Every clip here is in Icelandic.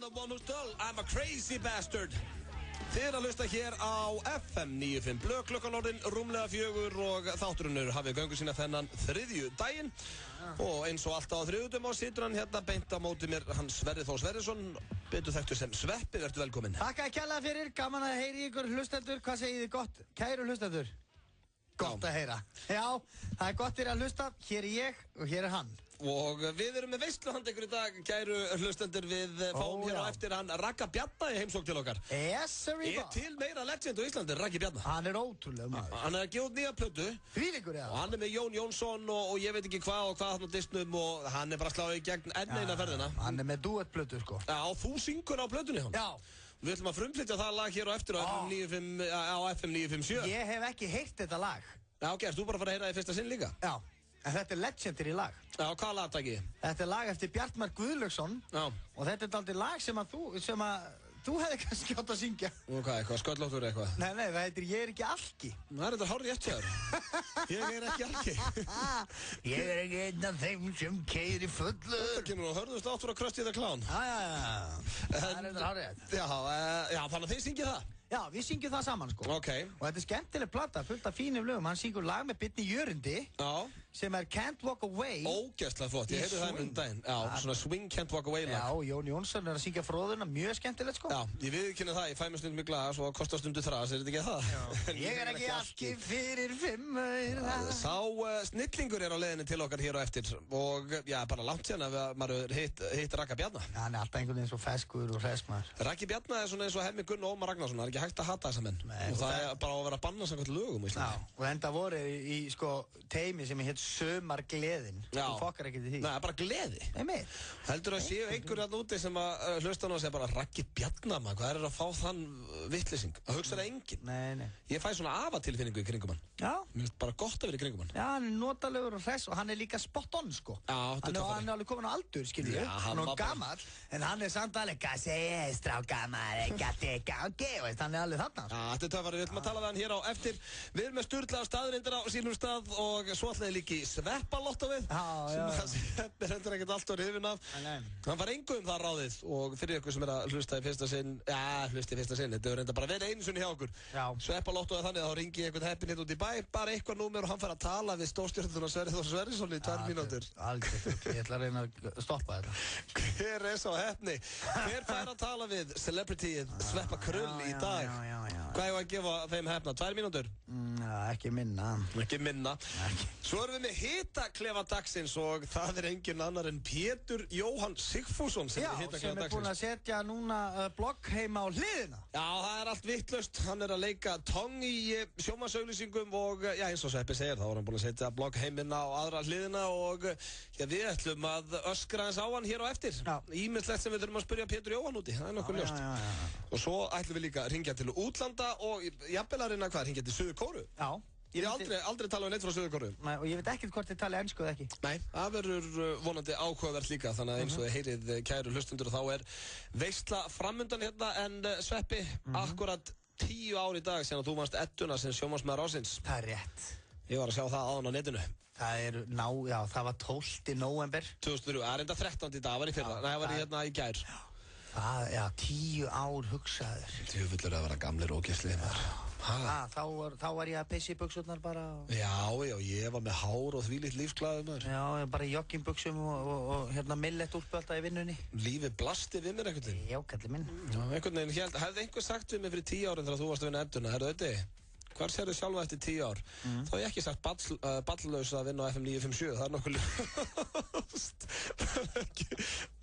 the one who's dull, I'm a crazy bastard. Þið að hlusta hér á FM 95 Blöð, klukkan orðin rúmlega 4 og þátturinn hafið göngu sína þennan þriðjudaginn. Og eins og alltaf á þriðjudum á situr hann hérna beint á móti mér, hann Sverrir Þór Sverrisson, betur þekktur sem Sveppi, vertu velkominn. Takk að kærlega fyrir, gaman að heyri ykkur hlustendur, hvað segið þið gott, kæru hlustendur? Gott að heyra. Já, það er gott að hlusta, hér er ég og hér er hann. Og við erum með veisluhand ykkur í dag, kæru hlustendur, við fáum hér á eftir hann Ragga Bjarna í heimsókn til okkar. Yes, sir. Er til meira legend á Íslandi, Raggi Bjarna? Hann er ótrúlega maður. Hann er að gefa út nýja plötu. Þvílíkur, já. Og hann er með Jón Jónsson og ég veit ekki hvað og hvað hann á disknum og hann er bara sláðið í gegn enn eina ferðina. Hann er með duettplötu, sko. Já, þú syngur á plötunni hann. Já. Við ætlum að frumflytja það lag hér á eftir á FM 957. Ég hef ekki heyrt þetta lag. Já, ok, erst þú bara að fara að heyra það í fyrsta sinn líka? Já, en þetta er legendary lag. Já, hvað lag tæki? Þetta er lag eftir Bjartmar Guðlaugsson. Já. Og þetta er aldrei lag sem að þú hefði kannski átt að syngja. Og hvað, eitthvað, sköllóttur eitthvað? Nei, það heitir Ég er ekki alki. Það er þetta hárið rétt hjá þér. Ég er ekki alki. Ég er ekki einn af þeim sem keyrir fullu. Þetta kynur og hörðust áttur að Krusty the Clown. Já. Það er þetta hárið rétt. Já, þannig að þið syngið það? Já, við syngjum það saman, sko. Ok. Og þetta er skemmtileg plata, fullt af fínum lögum. Hann syngur lag með Bitni Jörundi. Já. Sem er Can't Walk Away. Ógeðslega flott, ég heyrði það um daginn. Já, svona Swing Can't Walk Away lag. Já, Jón Jónsson er að syngja fróðuna, mjög skemmtilegt, sko. Já, ég viðurkenni það, ég fæ mér stundum í glas og kostar stundu þras, er þetta ekki það? Já. Ég er ekki alki fyrir 5 aura. Sá snillingur er á leiðinni til okkar hér á eftir og já, bara langt síðan að maður hitt Ragga Bjarna. Já, hann er alltaf einhvern veginn svo feskur og hressmaður. Raggi Bjarna er svona eins og Hemmi Gunn og Ómar Ragnarsson, það er ekki hægt að hata þessa menn. Og það er bara að vera að banna samkvæmt lögum í Íslandi. Já, og enda voru í sko teimi sem hétt Sumargleðin. Já. Þú fokkar ekki til því. Nei, bara gleði. Nei, meir. Heldur að séu einhverju hérna úti sem að hlusta hann og segja bara Raggi Bjarna maður, hvað er að fá þann vitleysing? Að hugsa það enginn. Nei. Ég fæ svona afatilfinningu í kringum hann. Já. Mér finnst bara gott að vera í kringum hann. Já, hann er notalegur og hress og hann er líka spot on, sko. Já, þetta er töffari. Hann er alveg komin á aldur, skiljið. Já, hann er var bara- gamall, en hann er samt alveg, hvað segir strákamar, ekki gangi, veist, hann er alveg þarna. Já, þetta er töffari, við ætlum að tala við hann hér á eftir. Við erum með sturla staðrindir á sínum stað og svo ætlaði líki sveppalottóið sem að Sveppi er heldur ekkert allt og hrifinn af. Hann var engu það ráðið og fyrir ykkur sem er að hlusta í fyrsta sinn, þetta er reynda bara verið einu sinni hjá okkur. Sveppalottóið þannig að þá ringi einhvern heppin hitt út í bæ, bara eitthvað númer og hann fær að tala við stórstjörnuna Sverrir Þór Sverrisson í 2 mínútur. Aldrei, ég ætla að reyna að stoppa þetta. Hver er svo heppni? Hver fær að tala við celebrityið Sveppa Krull í dag? Hvað er að gefa þeim heppna? 2 mínútur? Ekki minna. Ekki minna. Svo erum við með hitaklefa dagsins og það er engin annar en Pétur Jóhann Sigfússon sem er hitaklefa dagsins. Sem er búinn að setja núna blogg heima á hliðina. Já, það er allt vitlaust. Hann er að leika tong í sjónvarpsauglýsingum og já, eins og Sveppi segir, þá er hann búinn að setja blogg heimina á aðra hliðina og já, við ætlum að öskra hans á hann hér á eftir. Ýmislegt sem við þurfum að spyrja Pétur Jóhann úti, það er nokkuð ljóst. Og svo ætlum við líka að ringja til útlanda og jafnvel að reyna hvað, ringja til Suður Kóreu. Já. Ég hef aldrei talað um neitt frá Suður Kóreu. Nei, og ég veit ekkert hvort þið tala ensku eða ekki. Nei, það verður vonandi áhugavert líka, þannig að eins og þið heyrið kæru hlustundur og þá er veisla framundan hérna en Sveppi, akkurat 10 ár í dag síðan að þú varst edduna sem sjónvarpsmaður ársins. Það er rétt. Ég var að sjá það áðan á netinu. Það var 12. nóvember. 2003, það er enda 13. í dag, það var í fyrra. Nei, það var hérna í gær. Já, 10 ár hugsaður. Djöfullur að vera gamlir og ógeðslegir maður. Þá var ég að pissa í buxurnar bara. Já, ég var með hár og þvílíkt lífsglaður maður. Já, bara í joggingbuxum og hérna millett úlpu alltaf í vinnunni. Lífið blasti við mér einhvern veginn. Já, kallið minn. Já, einhvern veginn, hefði einhver sagt við mig fyrir 10 árin þegar þú varst að vinna edduna, herru Öddi, hvar sérðu sjálfa eftir 10 ár? Þá hef ég ekki sagt balllaus að vinna á FM 957, það er nokkuð ljóst.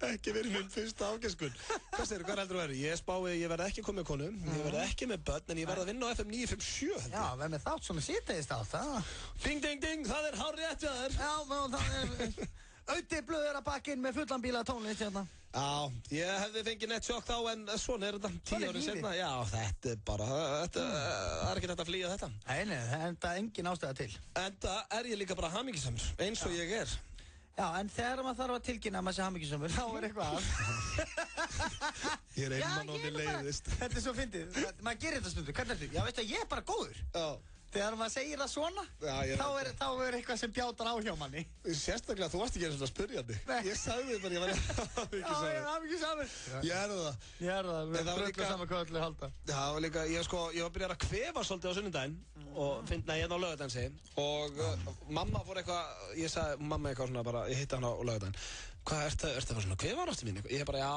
Ekki verið minn fyrsta ágæskun. Hvað segir, hvað heldur þú verið? Ég spái, ég verði ekki komið með konu, ég verði ekki með börn, en ég verði að vinna á FM 957. Já, verð með þátt svona síðdeist á það. Ding, ding, ding, það er hárrétt hjá þér. Já, það er Öddi blöður að bakkinn með fullan bíla tónlist hérna. Já, ég hefði fengið nett sjokk þá, en svona er þetta 10 ári setna. Já, þetta er bara, það er ekki þetta að flýja þetta. Nei, enda engin ástæða til. Enda er ég líka bara hamingjusamur, eins og ég er. Já, en þegar maður þarf að tilkynna að maður sé hamingjusamur, þá er eitthvað að. Ég er einmann og mér leiðist. Þetta er svo fyndið, maður gerir þetta stundu, hvernig er þetta? Já, veistu að ég er bara góður. Já. Þegar maður segir það svona, þá er eitthvað sem bjátar á hjá manni. Sérstaklega, þú varst ekki eins og að spyrja þig. Ég sagði þig bara, ég var ekki samur. Ég er það. Við bröllum saman hvað allir halda. Já, líka, ég var byrjað að kvefa svolítið á sunnudaginn og finna hérna á laugardansi og mamma fór eitthvað, ég sagði mamma eitthvað svona bara, ég hitti hana á laugardaginn. Hvað, ertu að fara svona að kvefa ástu mín? Ég bara, já,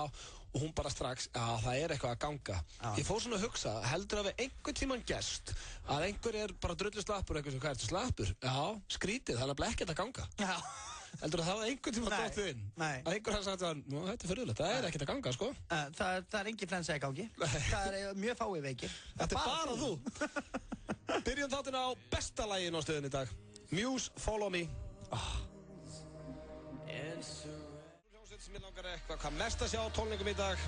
og hún bara strax, já, það er eitthvað að ganga. Ég fór svona að hugsa, heldur að við einhvern tímann gerst að einhver er bara drullu slappur og eitthvað sem, hvað ertu slappur? Já, skrítið, það er nefnilega ekkert að ganga. Já. Heldur að það var einhvern tímann dottið inn? Nei. Að einhver hafði sagt að, nú, þetta er fyrirlegt, það er ekkert að ganga, sko. Það er engin flensa í gangi. Það er mjög fáið veikir. Þetta er bara þú. Byrjum þáttinn á besta laginu á stöðunni í dag. Muse, Follow Me. Sem ég langar eitthvað, hvað mest að sjá á tónleikum í dag.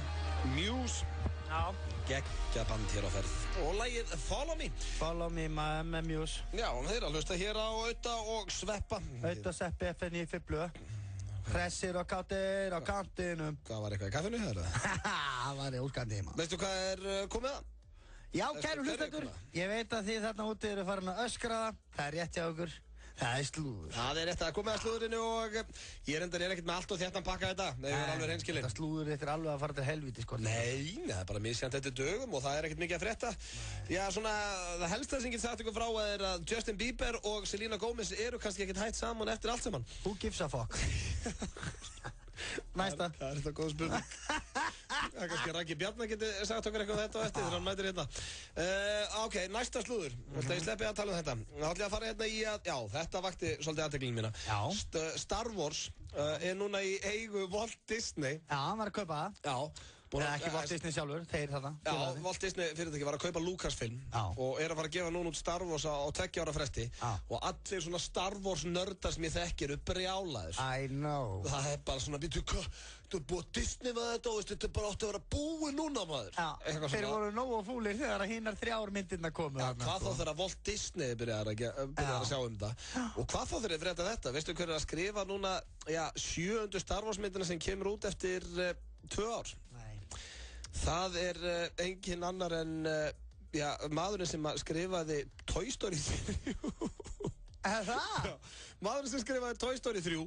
Muse. Já. Geggja band hér á ferð. Og lagið Follow Me. Follow Me með Muse. Já, þeir eru að hlusta hér á Auta og Sveppa. Auta, Sveppi, FNI, Fiblu. Hressir og kátir á kantinum. Hvað var eitthvað í kaffinu hér? Það var í úrskandi heima. Veistu hvað er komið að? Já, kæru hlustendur. Ég veit að þið þarna úti eru farin að öskra það. Það er rétt hjá okkur. Það er slúður. Það er rétt að koma að slúðurinu og ég er ekkert með allt og þéttan pakka þetta. Nei, ég er alveg hreinskilinn. Þetta slúður þetta er alveg að fara til helvíti, sko. Nei, það er bara misjænt eftir dögum og það er ekkert mikið að frétta. Já, svona, það helsta sem ég sagt ykkur frá er að Justin Bieber og Selena Gomez eru kannski ekkert hætt saman eftir allt saman. Who gives a fuck? Næsta. Það er þetta góð spurning. Það er kannski Raggi Bjarnar geti sagt okkur eitthvað þetta og eftir þegar hann mætir hérna. Ok, næsta slúður. Ég sleppi að tala um þetta. Það ætla ég að fara hérna í að, já, þetta vakti svolítið athygli mína. Já. Star Wars er núna í eigu Walt Disney. Já, hann var að kaupa það. Já. Ekki Walt Disney sjálfur, þeir þarna. Já, Walt Disney fyrirtæki var að kaupa Lucasfilm og er að fara að gefa núna út Star Wars á 20 ára fresti og allir svona Star Wars nördar sem ég þekki eru brjálaðir. I know. Það er bara svona, býttu, þú er búið að Disney með þetta og þetta er bara átti að vera búið núna, maður. Já, þeir voru nógu fúlir þegar hinnar 3 myndirna komu. Já, hvað þá þegar Walt Disney byrjaði að sjá um þetta og hvað þá þegar þið frétta þetta, veistu hver er að skrifa núna, já, 7. Star Wars myndina sem kemur út eftir 2 ár? Það er engin annar en maðurinn sem skrifaði Toy Story 3. Er það? Já, maðurinn sem skrifaði Toy Story 3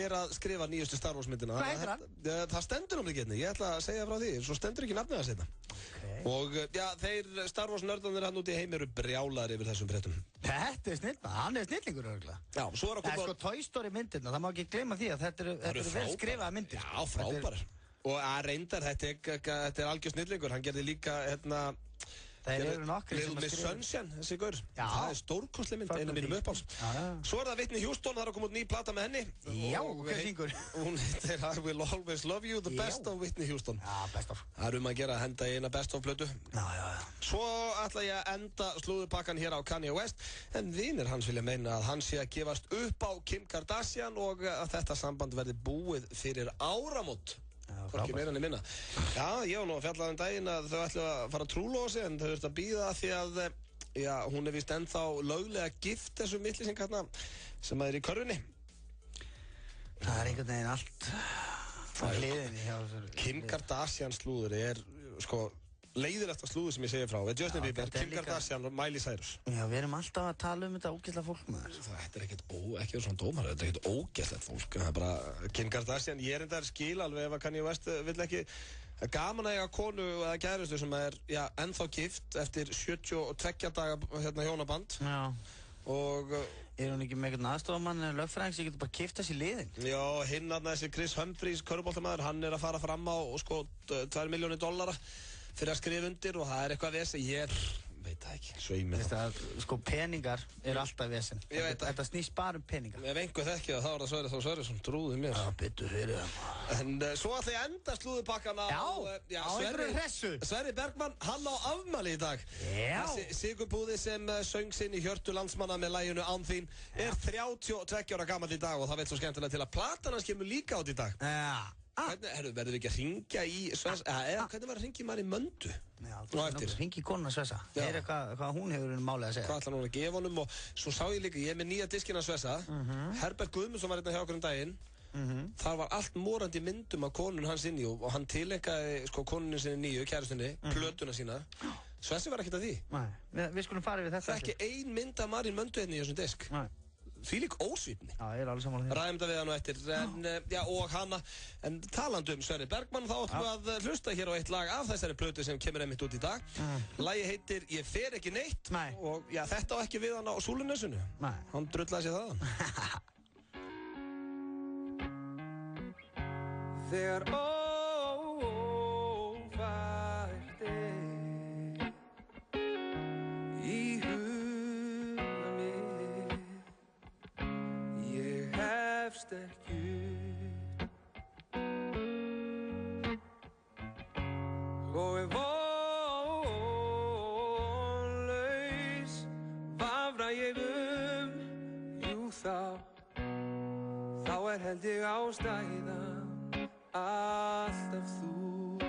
er að skrifa nýjustu Star Wars myndina. Hvað heitir hann? Það stendur um því getni, ég ætla að segja frá því, svo stendur ekki nafnið að setja. Og já, þeir Star Wars nördarnir hann úti í heim eru brjálaðir yfir þessum fréttum. Þetta er snill, hann er snillingur örgulega. Já, svo er að koma... Það er sko Toy Story myndirna, það má ekki gleyma því að þetta eru vel skrifaða myndir. Já, frábærar. Og að reyndar, þetta er algjör snillingur, hann gerði líka, þeir eru nokkri Little Miss Sunshine, þessi gaur. Það er stórkostleg mynd, einu af mínum uppáhalds. Svo er það Whitney Houston, það er að koma út ný plata með henni. Já, hver syngur? Hún heitir I Will Always Love You, The Best of Whitney Houston. Já, Best of. Það er að gera að henda í eina Best of plötu. Já. Svo ætla ég að enda slúðupakkan hér á Kanye West, en vinir hans vilja meina að hann sé að gefast upp á Kim Kardashian og að þetta samband verði búið fyrir áramót. Hvorki meira en minna. Já, ég var nú að fjalla um daginn að þau ætlu að fara að trúlofa sig en þau þurft að bíða því að hún er vist ennþá löglega gift þessum vitlýsing hérna sem er í körfunni. Það er einhvern veginn allt á hliðinni hjá þessu. Kim Kardashian slúður er sko leiðilegt að slúður sem ég segi frá. Justin Bieber, Kim Kardashian og Miley Cyrus. Já, við erum alltaf að tala um þetta ógeðslega fólk maður. Þetta er ekki svona dómar, þetta er ekkert ógeðslegt fólk. Það er bara Kim Kardashian, ég er enda að skila alveg ef að Kanye West vill ekki gaman að eiga konu eða kærustu sem er ennþá gift eftir 72 daga hjónaband. Já. Og er hún ekki með einhvern aðstofamann eða lögfræðing sem getur bara kipta sér liðin? Já, hinn að þessi Chris Humphries, körfuboltamaður, hann er að fara fram á sko $2 milljónir fyrir að skrifa undir og það er eitthvað vesen. Ég veit það ekki, svo ég með það. Sko peningar eru alltaf vesen. Þetta snýst bara peningar. Ef einhver þekki það, þá er það Sverrir Þór Sverrisson, trúðu mér. Já, byttu fyrir það. En svo ætla ég að enda slúðupakkan á einhverju hressu. Sverrir Bergmann, hann á afmæli í dag. Já. Sigurbúði sem söng sinn í hjörtu landsmanna með laginu Án þín er 32 ára gamall í dag og það veit svo skemmtilega til að platan hans kemur líka át í dag. Já. Hvernig, verður við ekki að ringja í Svessa, eða hvernig var að ringja maður í Möndu? Já, þú veist, ringi í konuna Svessa, heyra hvað hún hefur málið að segja. Hvað ætlar hún að gefa honum og svo sá ég líka, ég er með nýja diskina Svessa, Herbert Guðmundsson var hérna hjá okkur daginn, þar var allt morandi myndum af konun hans inni og hann tilengaði sko konunni sinni nýju, kærustunni, plötuna sína Svessi var ekkert að því. Nei, við skulum fara yfir þetta. Það ekki ein mynd af Marín Möndu hérna í þessum disk. Nei. Þvílík ósvífni. Já, ég alveg sammála því. Ræðum þetta við hann og eftir, og hana. En talandi Sverrir Bergmann, þá ætlum við að hlusta hér á eitt lag af þessari plötu sem kemur einmitt út í dag. Lagið heitir Ég fer ekki neitt. Nei. Og þetta á ekki við hann á Súlunesinu. Nei. Hann drullaði sér þaðan. Þegar ófært í huga mér, ég hefst ekki og vonlaus vafra ég jú þá held ég ástæðan alltaf þú.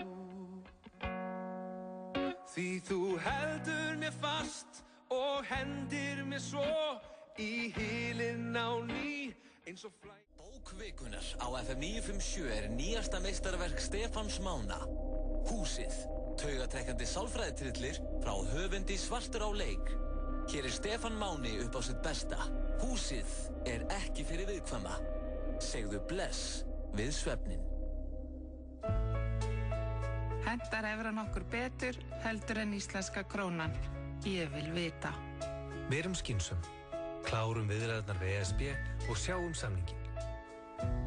Því þú heldur mér fast og hendir mér svo í hylinn á ný eins og flæ. Bókvikunar á FM 957 nýjasta meistarverk Stefáns Mána. Húsið, taugatrekkandi sálfræðitrillir frá höfundi Svartur á leik. Hér Stefán Máni upp á sitt besta. Húsið ekki fyrir viðkvæma. Segðu bless við svefnin. Hentar evran okkur betur heldur en íslenska krónan. Ég vil vita. Verum skynsöm, klárum viðræðurnar við ESB og sjáum samninginn.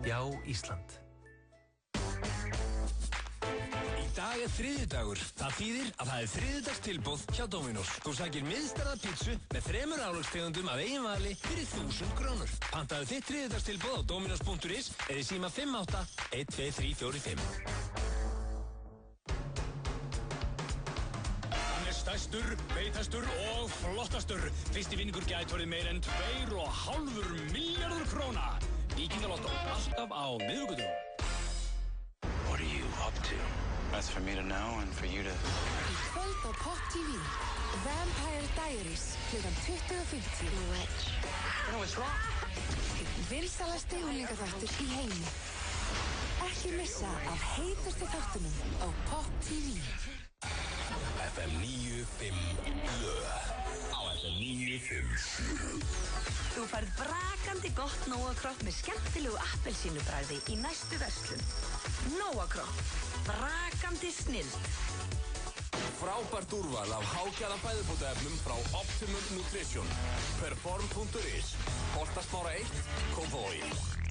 Já, Ísland. Í dag þriðjudagur. Það þýðir að það þriðjudagstilboð hjá Dominos. Þú sækir miðstærða pítsu með 3 álagstegundum af eigin vali fyrir 1000 krónur. Pantaðu þitt þriðjudagstilboð á dominos.is eða í síma 58 12345. Stærstur, beitastur og flottastur. Fyrsti vinningur gæti orðið meira en 2,5 milljarður króna. Víkingalottó, alltaf á miðvikudögum. What are you up to? That's for me to know and for you to... Í kvöld á Pop TV, Vampire Diaries, klukkan 20:50. The Witch. You know what's wrong? Einn vinsælasti unglingaþáttur í heimi. Ekki missa af heitustu þáttunum á Pop TV. FM 95 blöð á FM 95. Þú færð brakandi gott Nóa-kropp með skemmtilegu appelsínubragði í næstu verslun. Nóa-kropp, brakandi snilld. Frábært úrval af hágæða fæðubótaefnum frá Optimum Nutrition. Perform.is, Holtasmára 1, Kópavogi.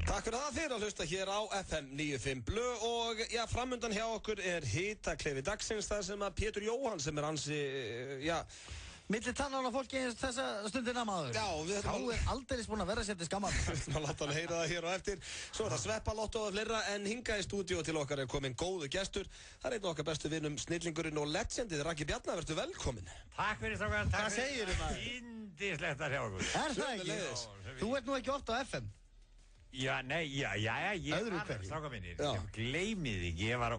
Takk fyrir það fyrir að hlusta hér á FM 95 blöð og framundan hjá okkur hitaklefi dagsins þar sem að Pétur Jóhann sem ansi, milli tannan á fólki þessa stundina maður. Já, við Þá aldeilis búin að vera sér til skamman. Við ætlum að láta hann heyra það hér og eftir. Svo það Sveppalotto og fleira en hingað í stúdíó til okkar komin góðu gestur. Það einn okkar bestu vinum, snillingurinn og legendið Raggi Bjarna, vertu velkomin. Takk fyrir strákar, takk. Hvað segirðu maður? Yndislegt að sjá okkur. Það ekki? Þú ert nú ekki oft á FM. Já, ég var strákar mínir, gleymið ekki, ég var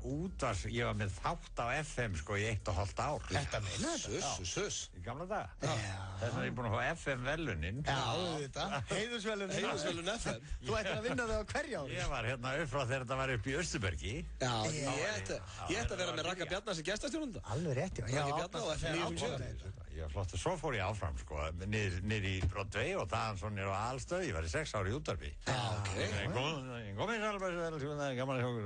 með þátt á FM sko í 1,5 ár. Þetta meina þetta? Suss. Í gamla daga. Þess að ég er búin að fá FM-velunin. Já, þetta. Heiðursvelunin. Heiðursvelun FM. Þú ættir að vinna þau á hverju ári. Ég var hérna upp frá þegar þetta var upp í Östubergi. Já, ég ætti að vera með Ragga Bjarna sem gestastjórnanda. Alveg rétt, já. Raggi Bjarna og FM 957. Já, flott. Svo fór ég áfram sko, niður í Broadway og þaðan svo niður á Alstöð. Ég var í 6 ár í útvarpi. Komið alveg gaman að hjókur.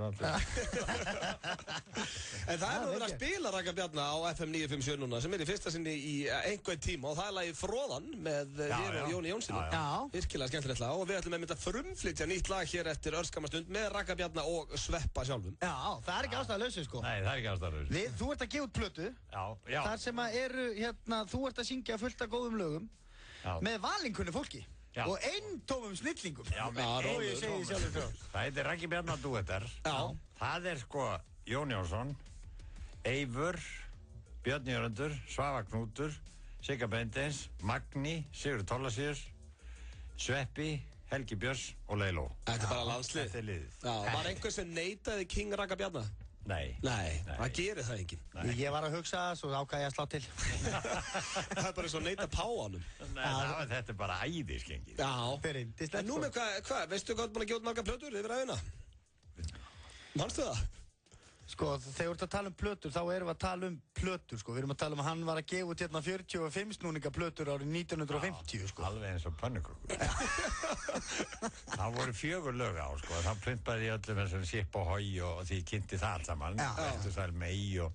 En það nú verið að spila Ragga Bjarna á FM 957 núna sem í fyrsta sinni í einhvern tíma og það lagið Froðan með þér og Jóni Jónssoni. Virkilega skemmtilegt lag og við ætlum að frumflytja nýtt lag hér eftir örskamma stund með Ragga Bjarna og Sveppa sjálfum. Já, það ekki ástæðulausu sko. Nei, það ekki ástæðulausu. Þú ert að gefa út plötu. Já. Þar sem að þú ert að syngja fullt af góðum lögum með valinkunni fólki. Já. Og eintómum snillingum. Já, ég segi sjálfur frá. Það heitir Raggi Bjarna duettar. Já. Það sko Jón Jónsson, Eivur, Björn Jörundur, Svafa Knútur, Sigga Beinteins, Magni, Sigurður Tólasíus, Sveppi, Helgi Björns og Leiló. Þetta bara landslið. Þetta liðið. Já, var einhver sem neitaði King Ragga Bjarna? Nei, það gerir það enginn. Ég var að hugsa svo ákvað ég að slá til. Það bara eins og neita páanum. Þetta bara æðiskengið. Já, en nú með hvað, veistu hvað þú búin að gefa út marga plötur yfir æfina? Manstu það? Sko, þegar við erum að tala um plötur, þá erum við að tala um plötur, sko. Við erum að tala um að hann var að gefa út hérna 45 snúninga plötur árið 1950, sko. Alveg eins og pönnukökur. Það voru 4 lög á, sko. Það prumpaði í öllum þessum Sipp og Hói og því kynnti það allt saman. Eftir sæl mei og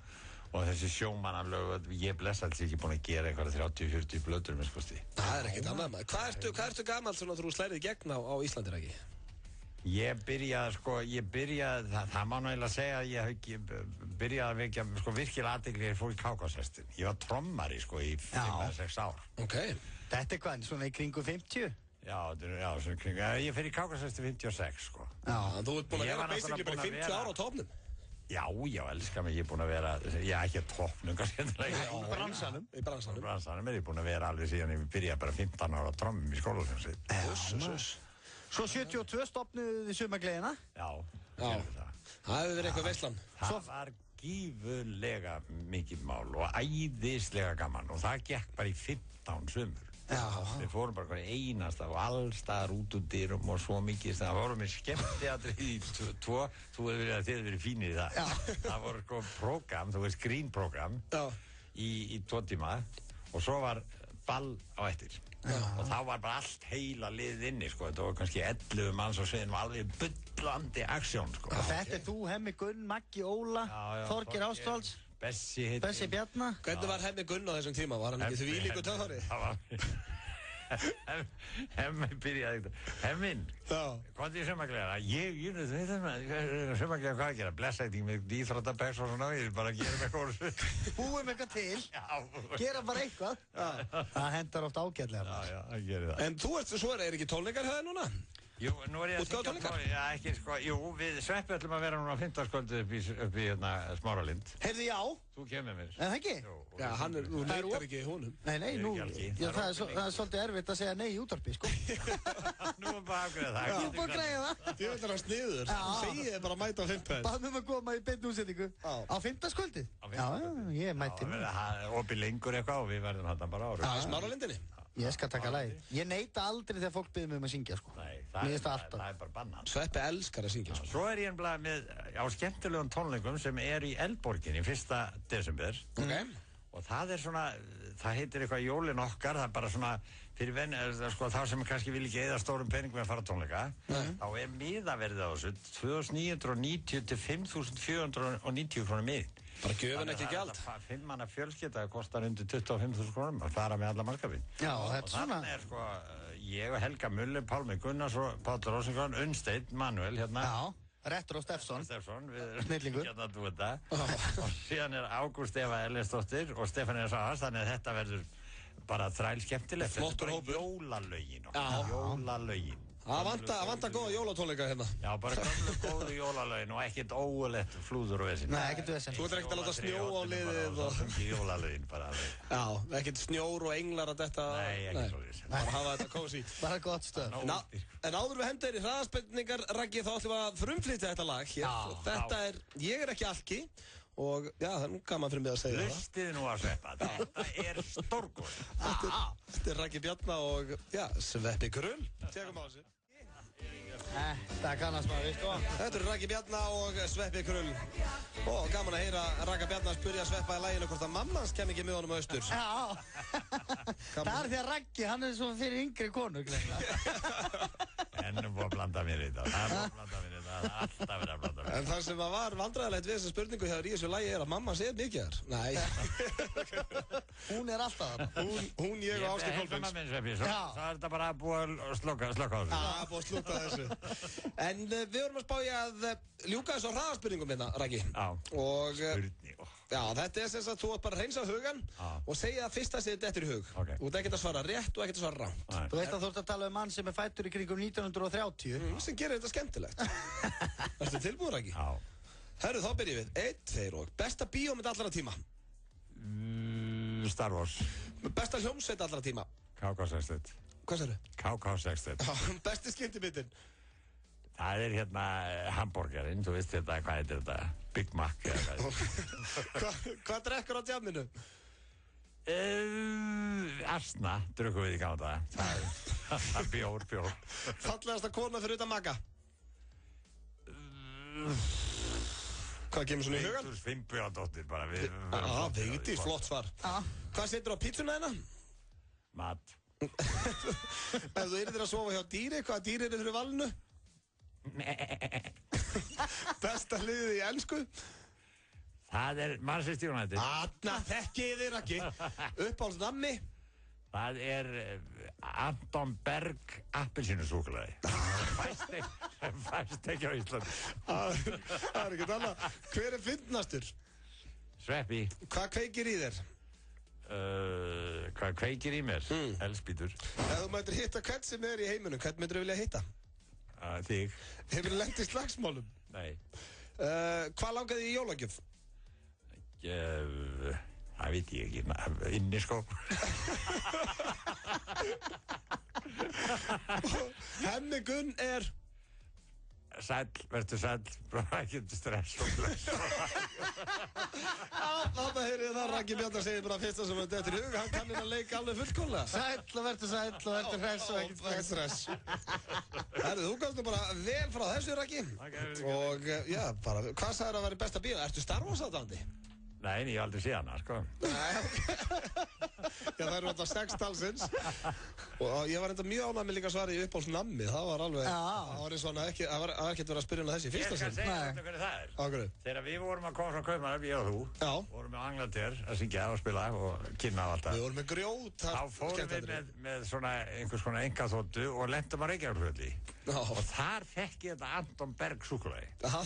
þessi sjómannalög, ég blessa alls ekki búin að gera eitthvað 30-40 plötur með skosti. Það ekkert annað maður. Hvað ertu gamall svona þú slærið gegn á Íslandi, Raggi? Ég byrjaði, það má náttúrulega segja að ég hef ekki byrjaði að vekja, sko, virkilega athygli þegar ég fór í Kákashestin. Ég var trommari, sko, í 5-6 ár. Ok. Þetta er hvað, svona í kringum 50? Já, svona í kringum, ég fer í Kákashestin 56, sko. Já, þú ert búin að vera basically bara 50 ára á topnum. Já, elskar mig, ég er búin að vera, ekki að toppnum, kannski endilega. Í bransanum. Í bransanum er ég búin að vera alveg síðan ég byrjaði bara 15 ára á trommum í skólahljómsveit. Svo 72 stofnuðu þið Sumargleðina? Já. Það hefur verið eitthvað veislan. Það var gífurlega mikið mál og æðislega gaman og það gekk bara í 15 sumur. Við fórum bara hverja einasta og allstaðar út úr dyrum og svo mikið. Það voru með skemmtiatrið í 2. Þú hefur verið að þið hefur verið fínir í það. Það voru sko prógram, þú veist grínprógram í 2 tíma og svo var ball á eftir. Og þá var bara allt heila liðið inni, sko. Þetta var kannski 11 manns og sviðin var alveg bullandi aksjón, sko. Og þetta er þú, Hemmi Gunn, Maggi Óla, Þorgeir Ástvalds, Bessi Bjarna. Hvernig var Hemmi Gunn á þessum tíma? Var hann ekki þvílíkur töffari? Það var Hemmi byrjaði eitthvað. Hemmin, hvað er Sumargleðina? Ég veit það, Sumargleðina hvað að gera? Blessa eitthvað með íþróttapeks og svona, ég bara gera eitthvað. Búum eitthvað til, gera bara eitthvað. Það hendar oft ágætlega. Já, það gerir það. En þú svo er ekki tónleikar hjá þér núna? Jú, nú er ég að syngja ekki, sko, við Sveppi ætlum að vera núna á 15. upp í Smáralind. Heyrðu, já. Þú kemur mér. En það ekki? Já, þú neytar ekki honum. Nei, nú, það er svolítið erfitt að segja nei í útvarpi, sko. Nú er bara afgreða það. Nú er bara að greiða það. Þú veit að hann sniður. Þú segið þið bara að mæta á 15. Baðum að koma í beinni útsendingu. Á 15. kvöldið? Já, ég mæti nú. Opið lengur eitthvað og við verðum hann bara ára. Í Smáralindinni? Ég skal taka lagið. Ég neita aldrei þegar fólk biður mig að syngja, sko. Nei, það er bara bannan. Sveppi elskar að syngja, sko. Svo er ég með á skemmtilegum tónleikum sem er í Eldborginni 1. desember. Og það er svona, það heitir eitthvað Jólin okkar, það er bara svona fyrir sko, þá sem kannski vil ekki eyða stórum peningum að fara tónleika, þá er miðaverðið á þessu 2.990 til 5.490 krónur miðin. Bara gjöfin ekki gjald. 5 manna fjölskylda kostar undir 25.000 krónum að fara með alla mannskapinn. Já, þetta er svona. Og þannig er sko, ég og Helga Muller, Pálmi Gunnars og Páll Rósinkron, Unnsteinn, Manuel hérna. Já, Retro Steffsson. Snillingur. Hérna þú þetta. Og síðan er Ágúst Eva Ellinsdóttir og Stefán Sahars, þannig að þetta verður bara þræl skemmtilegt. Flottur hópur. Jólalögin. Jólalögin. Það vantar góða jólatónleika hérna. Já, bara gamlu góðu jólalögin og ekkert ógulegt flúður og vesinn. Nei, ekkert vesinn. Þú ert ekkert að láta snjó á liðið og... Það er jólalögin bara alveg. Já, ekkert snjór og englar að detta... Nei, ekkert svo vissin. Bara hafa þetta kósí. Bara gott stöð. En áður við hendur í hraðaspurningar, Raggi, þá ætlum við að frumflytja þetta lag hér. Þetta er Ég er ekki alki. Og já, það er nú gaman fyrir mig að segja það. Hlustið nú að Sveppa, þetta er stórgóð. Þetta er Raggi Bjarna og, já, Sveppi Krull. Tegum á þessu. Þetta kannast maður, sko. Þetta er Raggi Bjarna og Sveppi Krull. Og gaman að heyra Ragga Bjarna spyrja Sveppa í laginu hvort að mammans kem ekki með honum á austur. Já. Það er því að Raggi, hann er svo fyrir yngri konur, glemma. Ennum búið að blanda mér í þetta. Það er búið að blanda mér í þetta. Það er alltaf verið að blanda mér í þetta. En það sem var vandræðilegt við þessa spurningu hjá í þessu lagi er að mamma segir mikið þar. Nei. Hún er alltaf þarna. Hún, ég og Ásgeir Kolbeins. Svo er þetta bara búið að slokka á þessu. Já, búið að slúta þessu. En við vorum að spá í að ljúka þessu á hraðaspurningum hérna, Raggi. Já. Og spurning. já, þetta er sem sagt, þú ert bara að hreinsa hugan og segja það fyrsta sem þið dettur í hug. Okay. Þú ert ekkert að svara rétt og ekkert að svara rangt. Þú veist að þú ert að tala um mann sem er fættur í kringum 1930. Sem gerir þetta skemmtilegt. Ertu tilbúin, Raggi? Já. Herru, þá byrjum við. 1, 2 og besta bíómynd allra tíma. Star Wars. Besta hljómsveit allra tíma. KK61. Hvað sagðu? KK61. Besti skemmtimyndin. Það er hérna hamborgarinn, þú veist þetta, hvað heitir þetta? Big Mac eða hvað. Hvað drekkur á djamminu? Asna, drukkum við í gamla það. Það er bjór. Fallegasta kona fyrir utan maka? Hvað kemur svona í hugan? Vigdís Finnbogadóttir bara við. Vigdís, flott svar. Hvað setur á pítsuna hérna? Mat. Ef þú yrðir að sofa hjá dýri, hvaða dýri eru fyrir valinu? Besta liðið í ensku? Það Manchester United. Þarna þekkið þér ekki. Uppáhaldsnammi? Það Anton Berg appelsínusúkkulaði. Fæst ekki á Íslandi. Það ekkert annað. Hver fyndnastur? Sveppi. Hvað kveikir í þér? Hvað kveikir í mér? Elspítur. Ef þú mættir hitta hvern sem í heiminum, hvern myndir þú vilja hitta? Þig. Hefur þú lent í slagsmálum? Nei. Hvað langaði í jólagjöf? Það veit ég ekki, inni sko. Hemmi Gunn Sæll, verður sæll, bara ekki stress og bless. Þarna heyrið það, Raggi Bjarnar segir bara fyrsta sem þetta er í hug, hann kann hérna leika alveg fullkomlega. Sæll og verður hress og ekkert stress. Herðu, þú gafst nú bara vel frá þessu, Raggi. Og já, bara, hvað sagðir að vera besta bíó? Ertu Star Wars aðdáandi? Nei, ég hef aldrei séð hana, sko. Já, það eru alltaf 6 talsins. Og ég var enda mjög ánægð með líka svarið í uppáhaldsnammi. Það var alveg, það var eins og það var ekkert verið að spyrja þessi fyrsta sinn. Ég skal segja þetta hvernig það er. Ákveðu. Þegar við vorum að koma frá Kaupmannahöfn, ég og þú, vorum við á Anglater að syngja og spila og kynna á alltaf. Við vorum með grjót. Þá fórum við með svona einhvers konar engaþóttu og lentum á Reykjavíkurflugvelli. Og þar fekk ég þetta Anton Berg súkkulaði. Það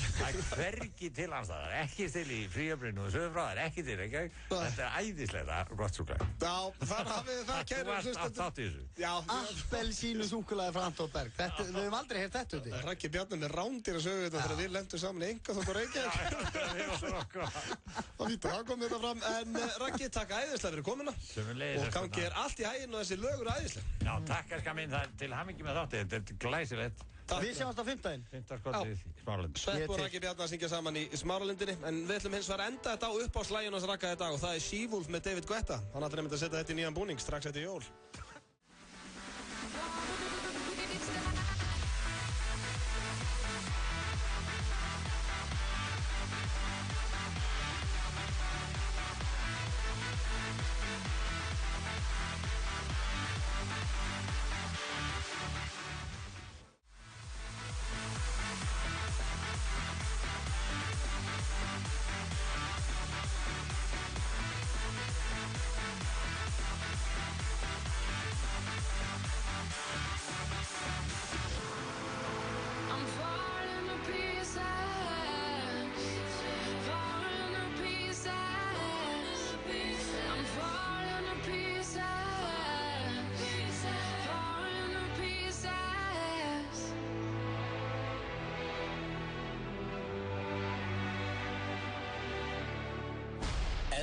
hvergi til hans það, ekki til í Fríöfrinu og Söðurfrá, það ekki til Reykjavík. Þetta æðislega gott súkkulaði. Já, þar hafið þið það, kæru hlustendur. Appelsínusúkkulaði frá Anton Berg. Við höfum aldrei heyrt þetta út í. Raggi Bjarnar með rándir að sögu þetta þegar við lendum saman í engaþótt á Reykjavík. Það kom þetta fram. En Raggi, takk æðislega fyrir komuna. Og gangi allt í hæginn og þessi lögur æðislega. Já, takk elskan mín, til hamingju með þáttið, þetta er glæsilegt. Við sjáumst á 5. Fimmtarskotið í Smáralind. Svepp og Raggi Bjarnar syngja saman í Smáralindinni. En við ætlum hins vegar að enda þetta á uppáhaldslæginu hans Ragga í dag og það er She-Wolf með David Guetta. Hann ætlar einmitt að setja þetta í nýjan búning strax eftir jól.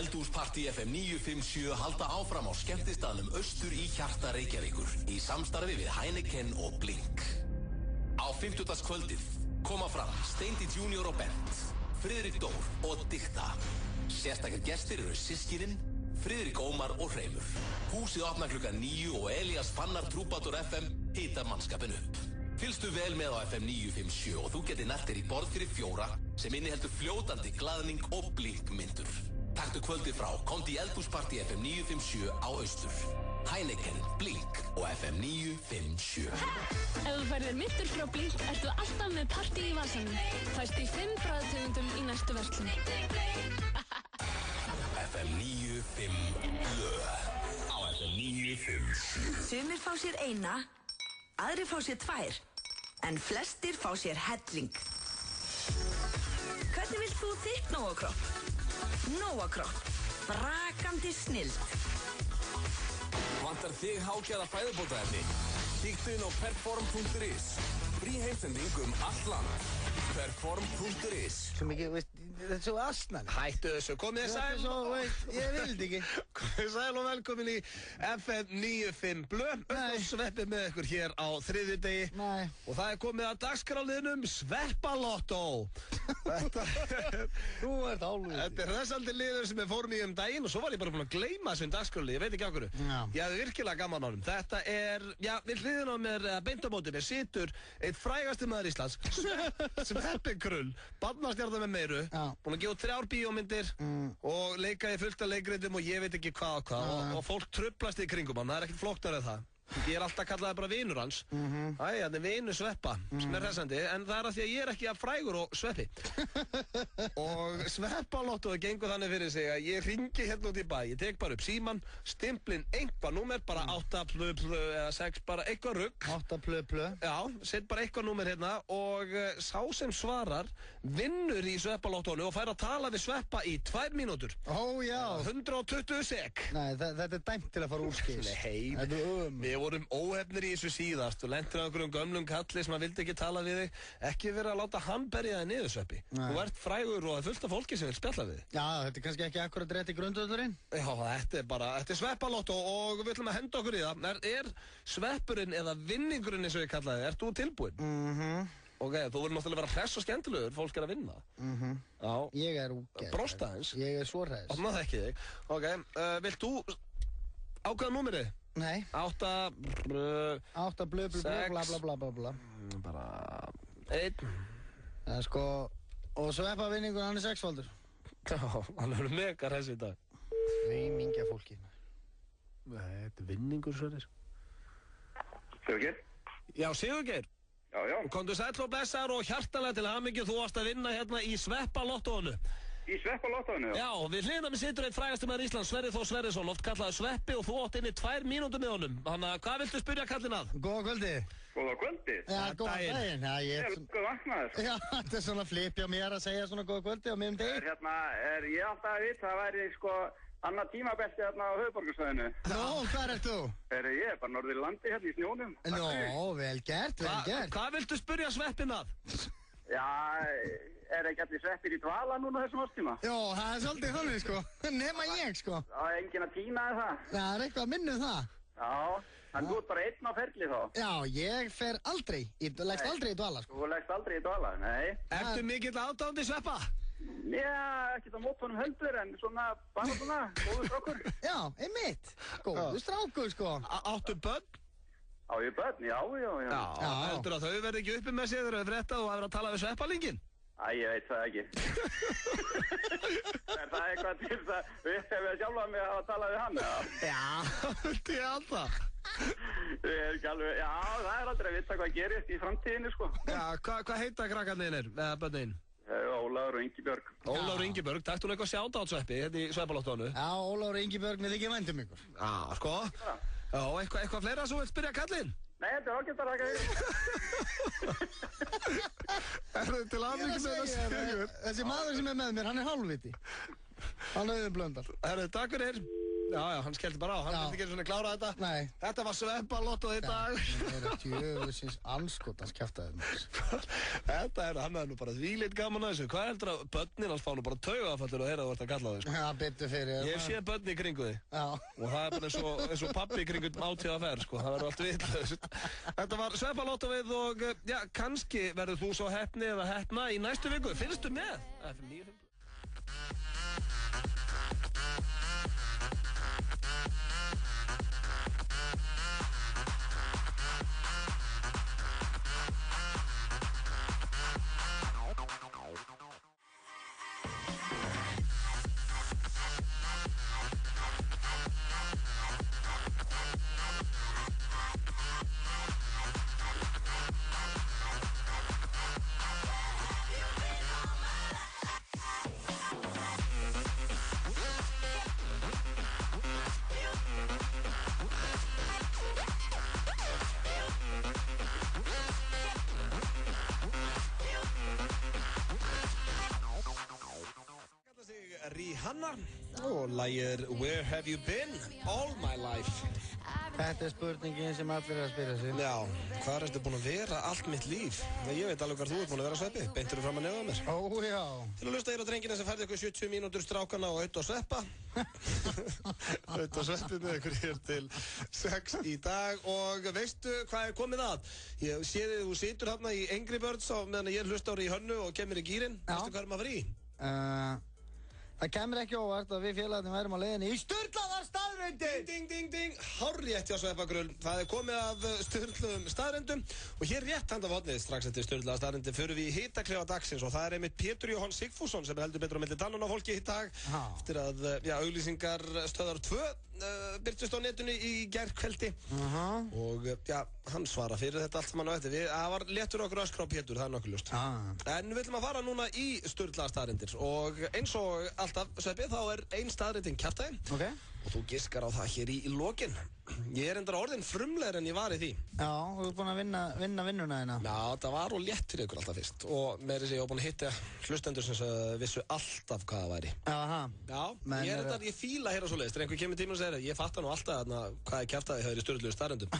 Eldhúspartí FM 957 halda áfram á skemmtistaðnum austur í hjarta Reykjavíkur í samstarfi við Heineken og Blink. Á 50-dagskvöldið koma fram Steindi Junior og Bent, Friðrik Dór og Dikta. Sérstakir gestir eru systkinin, Friðrik Ómar og Hreimur. Húsið opnar klukkan 9 og Elías Fannar Trúbator FM hitar mannskapin upp. Fylgstu vel með á FM 957 og þú getur nært þér í borð fyrir 4 sem inniheldur fljótandi glaðning og blinkmyndur. Taktu kvöldið frá, komdu í Eldhúspartí FM 957 á Austur. Heineken, Blink og FM 957. Ef þú færðir myndur frá Blink, ertu alltaf með partí í vasanum. Fæst í 5 bragðtegundum í næstu verslun. FM 957 á FM 957. Sumir fá sér eina, aðrir fá sér 2, en flestir fá sér helling. Hvernig vilt þú þitt Nóa-kropp? Nóa-kropp, brakandi snilld. Vantar þig hágæða fæðubótaefni? Kíktu inn á perform.is. Frí heimsending allt land. Perform.is. Svo mikið, veist, þetta er svo asnan. Hættu þessu, komið þið sæl. Þetta er svo, veist, ég vildi ekki. Komið þið sæl og velkomin í FM 95 Blöð. Sveppið með ykkur hér á þriðjudegi. Nei. Og það er komið að dagskráliðnum Sveppalottó. Þú ert álúið. Þetta er hressandi liður sem við fórum í daginn og svo var ég bara búin að gleyma þessum dagskráli, ég veit ekki af hverju. Ég hafði virkilega gaman á honum. Þetta er, já, við hliðin á mér, beintamótið mér situr eitt frægasti maður Íslands, Sveppi Krull, barnastjarnar með meiru, búin að gefa út 3 bíómyndir og leika í fullt af leikritum og ég veit ekki hvað og fólk trublast í kringum hann, það ekkert flóknar eða það. Ég alltaf kallaði bara vinur hans. Æja, þetta vinur Sveppa, sem hressandi, en það að því að ég ekki að frægur og Sveppi. Og Sveppalottóið gengur þannig fyrir sig að ég hringi hérna út í bæ, ég tek bara upp síman, stimplinn einhvað númer, bara 8 eða 6, bara eitthvað rugg. 8 Já, set bara eitthvað númer hérna og sá sem svarar vinnur í Sveppalottóinu og fær að tala við Sveppa í 2 mínútur. Ó, já. 120 sek. Nei, þetta er dæmt til að fara úrskis. Nei, við vorum óhefnir í þessu síðast og lentur á einhverjum gömlum kalli sem að vildi ekki tala við þig. Ekki vera að láta hann berja þig niður, Sveppi. Þú ert frægur og það er fullt af fólki sem vil spjalla við þig. Já, þetta er kannski ekki akkurat rétt í grundvöldurinn. Já, þetta er Sveppalottó og við ætlum að henda okkur í það. Er Sveppurinn eða vinningurinn eins og ég kallaði þig, ert þú tilbúinn? Ok, þú verður náttúrulega að vera hress og skemmtilegur, fólk er að vinna. Já. Ég er úgeð. Brosta eins. Ég er svo hress. Opna það ekki þig. Ok, vilt þú ákveða númerið? Nei. 8 bla bla bla. Bara 1. Það er sko, og Sveppa vinningur, hann er 6-faldur. Já, hann er mega hress í dag. Mingja fólki. Nei, þetta er vinningur, Sverrir. Sigurgeir? Já, Sigurgeir. Já. Og komdu sæll og blessaður og hjartanlega til hamingju, þú varst að vinna hérna í Sveppalottóinu. Í Sveppalottóinu, já. Já, við hliðina með situr einn frægasti maður Íslands, Sverrir Þór Sverrisson, oft kallaði Sveppi og þú átt inn í 2 mínútur með honum. Þannig að hvað viltu spyrja kallinn að? Góða kvöldi. Góða kvöldi? Já, góða daginn. Já, ég er góð vaknaður. Já, þetta er svona flipi á mér að segja svona góða kvöldi á miðum degi. Ég alltaf að vita, það væri sko annað tímabelti hérna á höfuðborgarsvæðinu. Nó, hvað ert þú? Ég er bara norður í landi hérna í snjónum. Nó, vel gert. Hvað viltu spyrja Sveppinn að? Já, ekki allir Sveppir í dvala núna þessum árstíma? Jó, það er svolítið þannig sko, nema ég sko. Það er enginn að tína það? Það er eitthvað að minna það. Já, en þú ert bara einn á ferli þá? Já, ég fer aldrei, leggst aldrei í dvala sko. Þú leggst aldrei í dvala, nei. Ertu mikill aðdáandi Sveppa? Já, ekkert á mót honum heldur, en svona, bara svona, góður strákur. Já, einmitt, góður strákur sko. Áttu börn? Á ég börn, já. Já, heldur að þau verði ekki uppi með sig þegar þau fréttað og hafa verið að tala við Sveppalingin? Æ, ég veit það ekki. Er það eitthvað til það við hefum sjálfa mig að tala við hann, eða? Já, þetta er alltaf. Ég er ekki alveg, já, það er aldrei að vita hvað gerist í framtíðinu, sko. Já, hvað heita krakkarnir, eða börnin? Ólafur og Ingibjörg. Ólafur og Ingibjörg, takkt hún eitthvað sjáta á Sveppi, hérna í Sveppalottóinu? Já, Ólafur og Ingibjörg, við þykir vænt ykkur. Já, sko. Já, eitthvað fleira sem þú vilt spyrja kallinn? Nei, þetta er ágætt að raka Er þetta til aðmyggjum með það Sigur? Þessi maður sem er með mér, hann er hálfviti. Hann er Blöndal. Takk fyrir. Já, hann skellti bara á, hann vildi ekki svona klára þetta. Nei. Þetta var Sveppalottóið í dag. Það er djöfusins anskotans kjaftaðið mér. Þetta hann er nú bara þvílít gaman að þessu. Hvað heldur að börnin hans fá nú bara taugafallur og heyra þú ert að kalla þau, sko? Já, byttu fyrir. Ég sé börni í kringu þig. Já. Og það er bara eins og pabbi í kringu átíða ferð, sko. Það verður allt vitlaust. Þetta var Sveppalottóið og, já, kannski verður þú svo heppni eða heppna í næstu viku. Fylgstu með? FM 95. Rihanna og lagið Where Have You Been All My Life. Þetta er spurningin sem allir er að spyrja sig. Já, hvað ertu búin að vera allt mitt líf? Ég veit alveg hvað þú ert búin að vera, Sveppi. Beintur þú fram að neða mér? Ó, já. Til að hlusta á drengina sem færði ykkur 70 mínútur strákana og auðvitað Sveppa. Auðvitað Sveppi með ykkur hér til 6 í dag og veistu hvað er komið að? Ég sé þið, þú situr hérna í Angry Birds á meðan ég hlusta ári í hönnu og kemur í gýrin. Veistu hvað maður var í? Það kemur ekki óvart að við félagarnir værum á leiðinni í sturlaðar staðreyndir. Ding. Hárrétt hjá Sveppagrull. Það komið að sturluðum staðreyndum og hér rétt handa vatnið strax eftir sturlaðar staðreyndir förum við í hitaklefa dagsins og það einmitt Pétur Jóhann Sigfússon sem heldur betur á milli tannan á fólki í dag eftir að auglýsingar stöðar 2 byrtust á netinu í gærkveldi og hann svara fyrir þetta allt sem hann á eftir. Það var léttur okkur öskra á Pétur, það er nokkuð ljóst. En við ætlum að fara núna í sturlaðar staðreyndir og eins og alltaf, Sveppi, þá er ein staðreyndin kjaftaði og þú giskar á það hér í lokin. Ég er endara orðin frumlegri en ég var í því. Já, þú ert búin að vinna vinnuna þína. Já, það var og létt fyrir ykkur alltaf fyrst og með þess að ég var búin að hitta hlustendur sem vissu alltaf hvað það væri. Já, ég fíla hér á svoleiðist. Þegar einhver kemur tíma og segir ég fattar nú alltaf hvað er kjaftaði þegar ég sturluðu staðreyndum.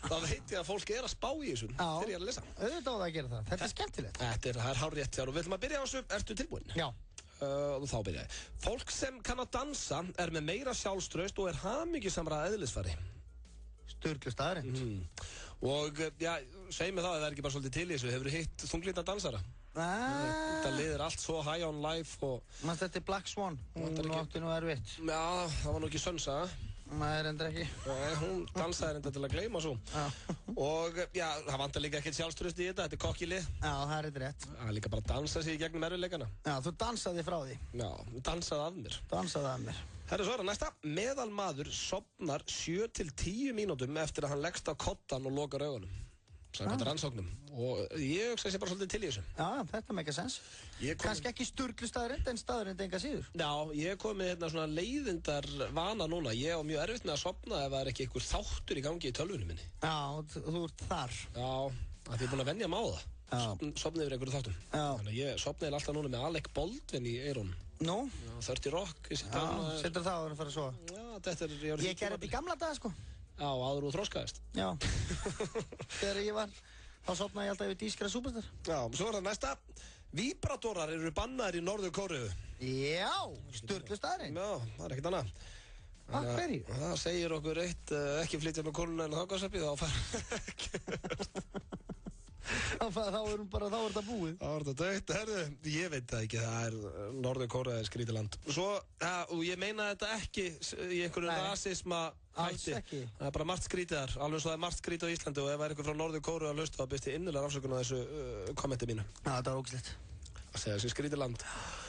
Þá veit ég að fólk er að spá í þessu þegar ég er að lesa. Auðvitað á það að gera það. Þetta er skemmtilegt. Það er hárrétt hjá og við ætlum að byrja á þessu. Ertu tilbúin? Já. Og þá byrja ég. Fólk sem kann að dansa er með meira sjálfstraust og er hamingjusamra eðlisfari. Sturlu staðreynd. Og segi mig þá, ef það er ekki bara svolítið til í þessu, hefur þú hitt þunglita dansara? Það liðir allt svo high on life og... Þetta er Black Swan, hún átti nú erfitt. Já, það var nú ekki sönsa. Nei, reyndar ekki. Nei, hún dansaði reyndar til að gleyma svo. Og það vantar líka ekkert sjálfstraust í þetta er kokkilið. Já, það er rétt. Það er líka bara að dansa sig í gegnum erfiðleikana. Já, þú dansaði frá því. Já, dansaði af mér. Dansaði af mér. Herru, svo er það næsta. Meðalmaður sofnar 7 til 10 mínútum eftir að hann leggst á koddann og lokar augunum. Samkvæmt rannsóknum. Og ég hugsa sér bara svolítið til í þessu. Já, þetta make sens. Kannski ekki sturlu staðreynd, en staðreynd enga síður. Já, ég kom með hérna svona leiðindar vana núna. Ég á mjög erfitt með að sofna ef það er ekki einhver þáttur í gangi í tölvunum minni. Já, þú ert þar. Já, að ég er búin að venja mig á það. Sofna yfir einhverju þáttum. Þannig að ég sofnaði alltaf núna með Alec Baldwin í eyrunum. Nú? 30 Rock. Já, setur það að fara svo. Já, þetta er... Ég gerði þetta í gamla daga, sko. Já, áður og þroskaðist. Já. Þegar ég var, þá sofnaði ég alltaf yfir Dískra Superstar. Já, svo er það næsta. Víbratorar eru bannaðir í Norður-Kóreu. Já, sturlu staðreynd. Já, það er ekkert annað. Hverju? Það segir okkur eitt, ekki flytja með konuna en þákasöppi, þá fara ekki. Þá er þetta búið. Þá er þetta dögt, herðu, ég veit það ekki, það er Norður-Kórea er skrítið land. Svo, og ég meina þetta ekki í einhverju rasisma hætti. Það er bara margt skrítið þar, alveg svo það er margt skrítið á Íslandi og ef það er einhver frá Norður-Kórea að hlusta þá byrst ég innilega afsökun á þessu kommenti mínu. Já, þetta var ógeðslegt. Að segja þessi skrítið land.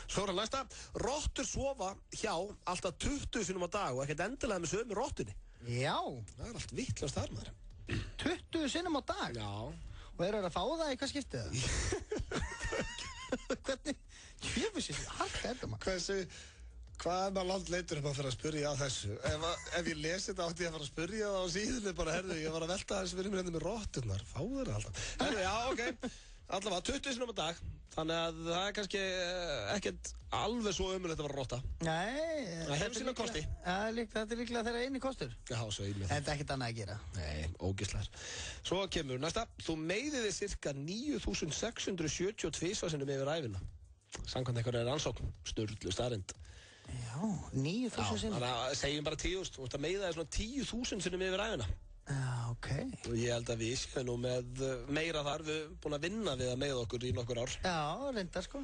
Svo er það næsta, rottur sofa hjá alltaf 20 sinnum á dag og ekkert endilega með sömu rottunni. Já. Það er allt vitlaust þar, maður. 20 sinnum á dag? Já. Og eru það að fá það í hvað skiptið það? Hvernig? Jöfusins, harka er það maður. Hvað er maður langt leitur að fara að spyrja á þessu? Ef ég lesi þetta átti ég að fara að spyrja það á síðunni bara, herðu, ég var að velta þessu fyrir mér hérna með rotturnar. Fáður það alltaf. Herðu, já, ok. Allavega 20 sinnum á dag. Þannig að það er kannski ekkert alveg svo ömurlegt að vera rotta. Nei. Það hefur sína kosti. Þetta er líklega þeirra eini kostur. Já, svo einnig. En þetta er ekkert annað að gera. Nei, ógislar. Svo kemur næsta. Þú meiðir þig cirka 9.672 sinnum yfir ævina. Samkvæmt einhverju rannsókn. Sturlu staðreynd. Já, 9.000 sinnum. Þannig að segjum bara 10.000. Þú ert að meiða þig svona 10.000 sinnum yfir ævina. Já, ok. Og ég held að við séum nú með meira þar, við erum búin að vinna við að meiða okkur í nokkur ár. Já, reyndar sko.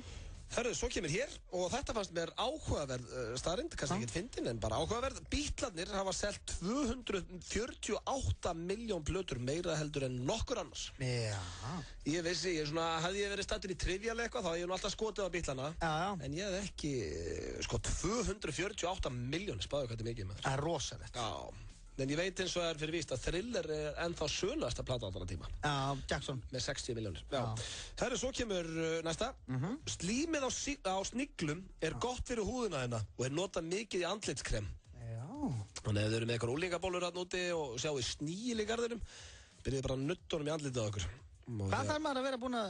Hörru, svo kemur hér og þetta fannst mér áhugaverð staðreynd, kannski ekkert fyndin en bara áhugaverð. Beatlarnir hafa selt 248 miljón plötur meira heldur en nokkur annars. Já. Ég vissi, hefði ég verið stættur í Trivial eitthvað þá hef ég nú alltaf skotið á Beatlana. Já. En ég hef ekki, 248 miljón, spáðu hvað þetta er mikið með. Það er rosalegt. Já. En ég veit eins og það er fyrir víst að Thriller er ennþá sölasta plata allra tíma. Já, Jackson. Með 60 miljónir. Já. Herru, svo kemur næsta. Slímið á sniglum er gott fyrir húðina hérna og er notað mikið í andlitskrem. Já. Þannig að þau eru með eitthvað úlingabólur hérna úti og sjáu sníl í garðinum, byrjuðu bara að nuttunum í andlitið á okkur. Hvað þarf maður að vera búin að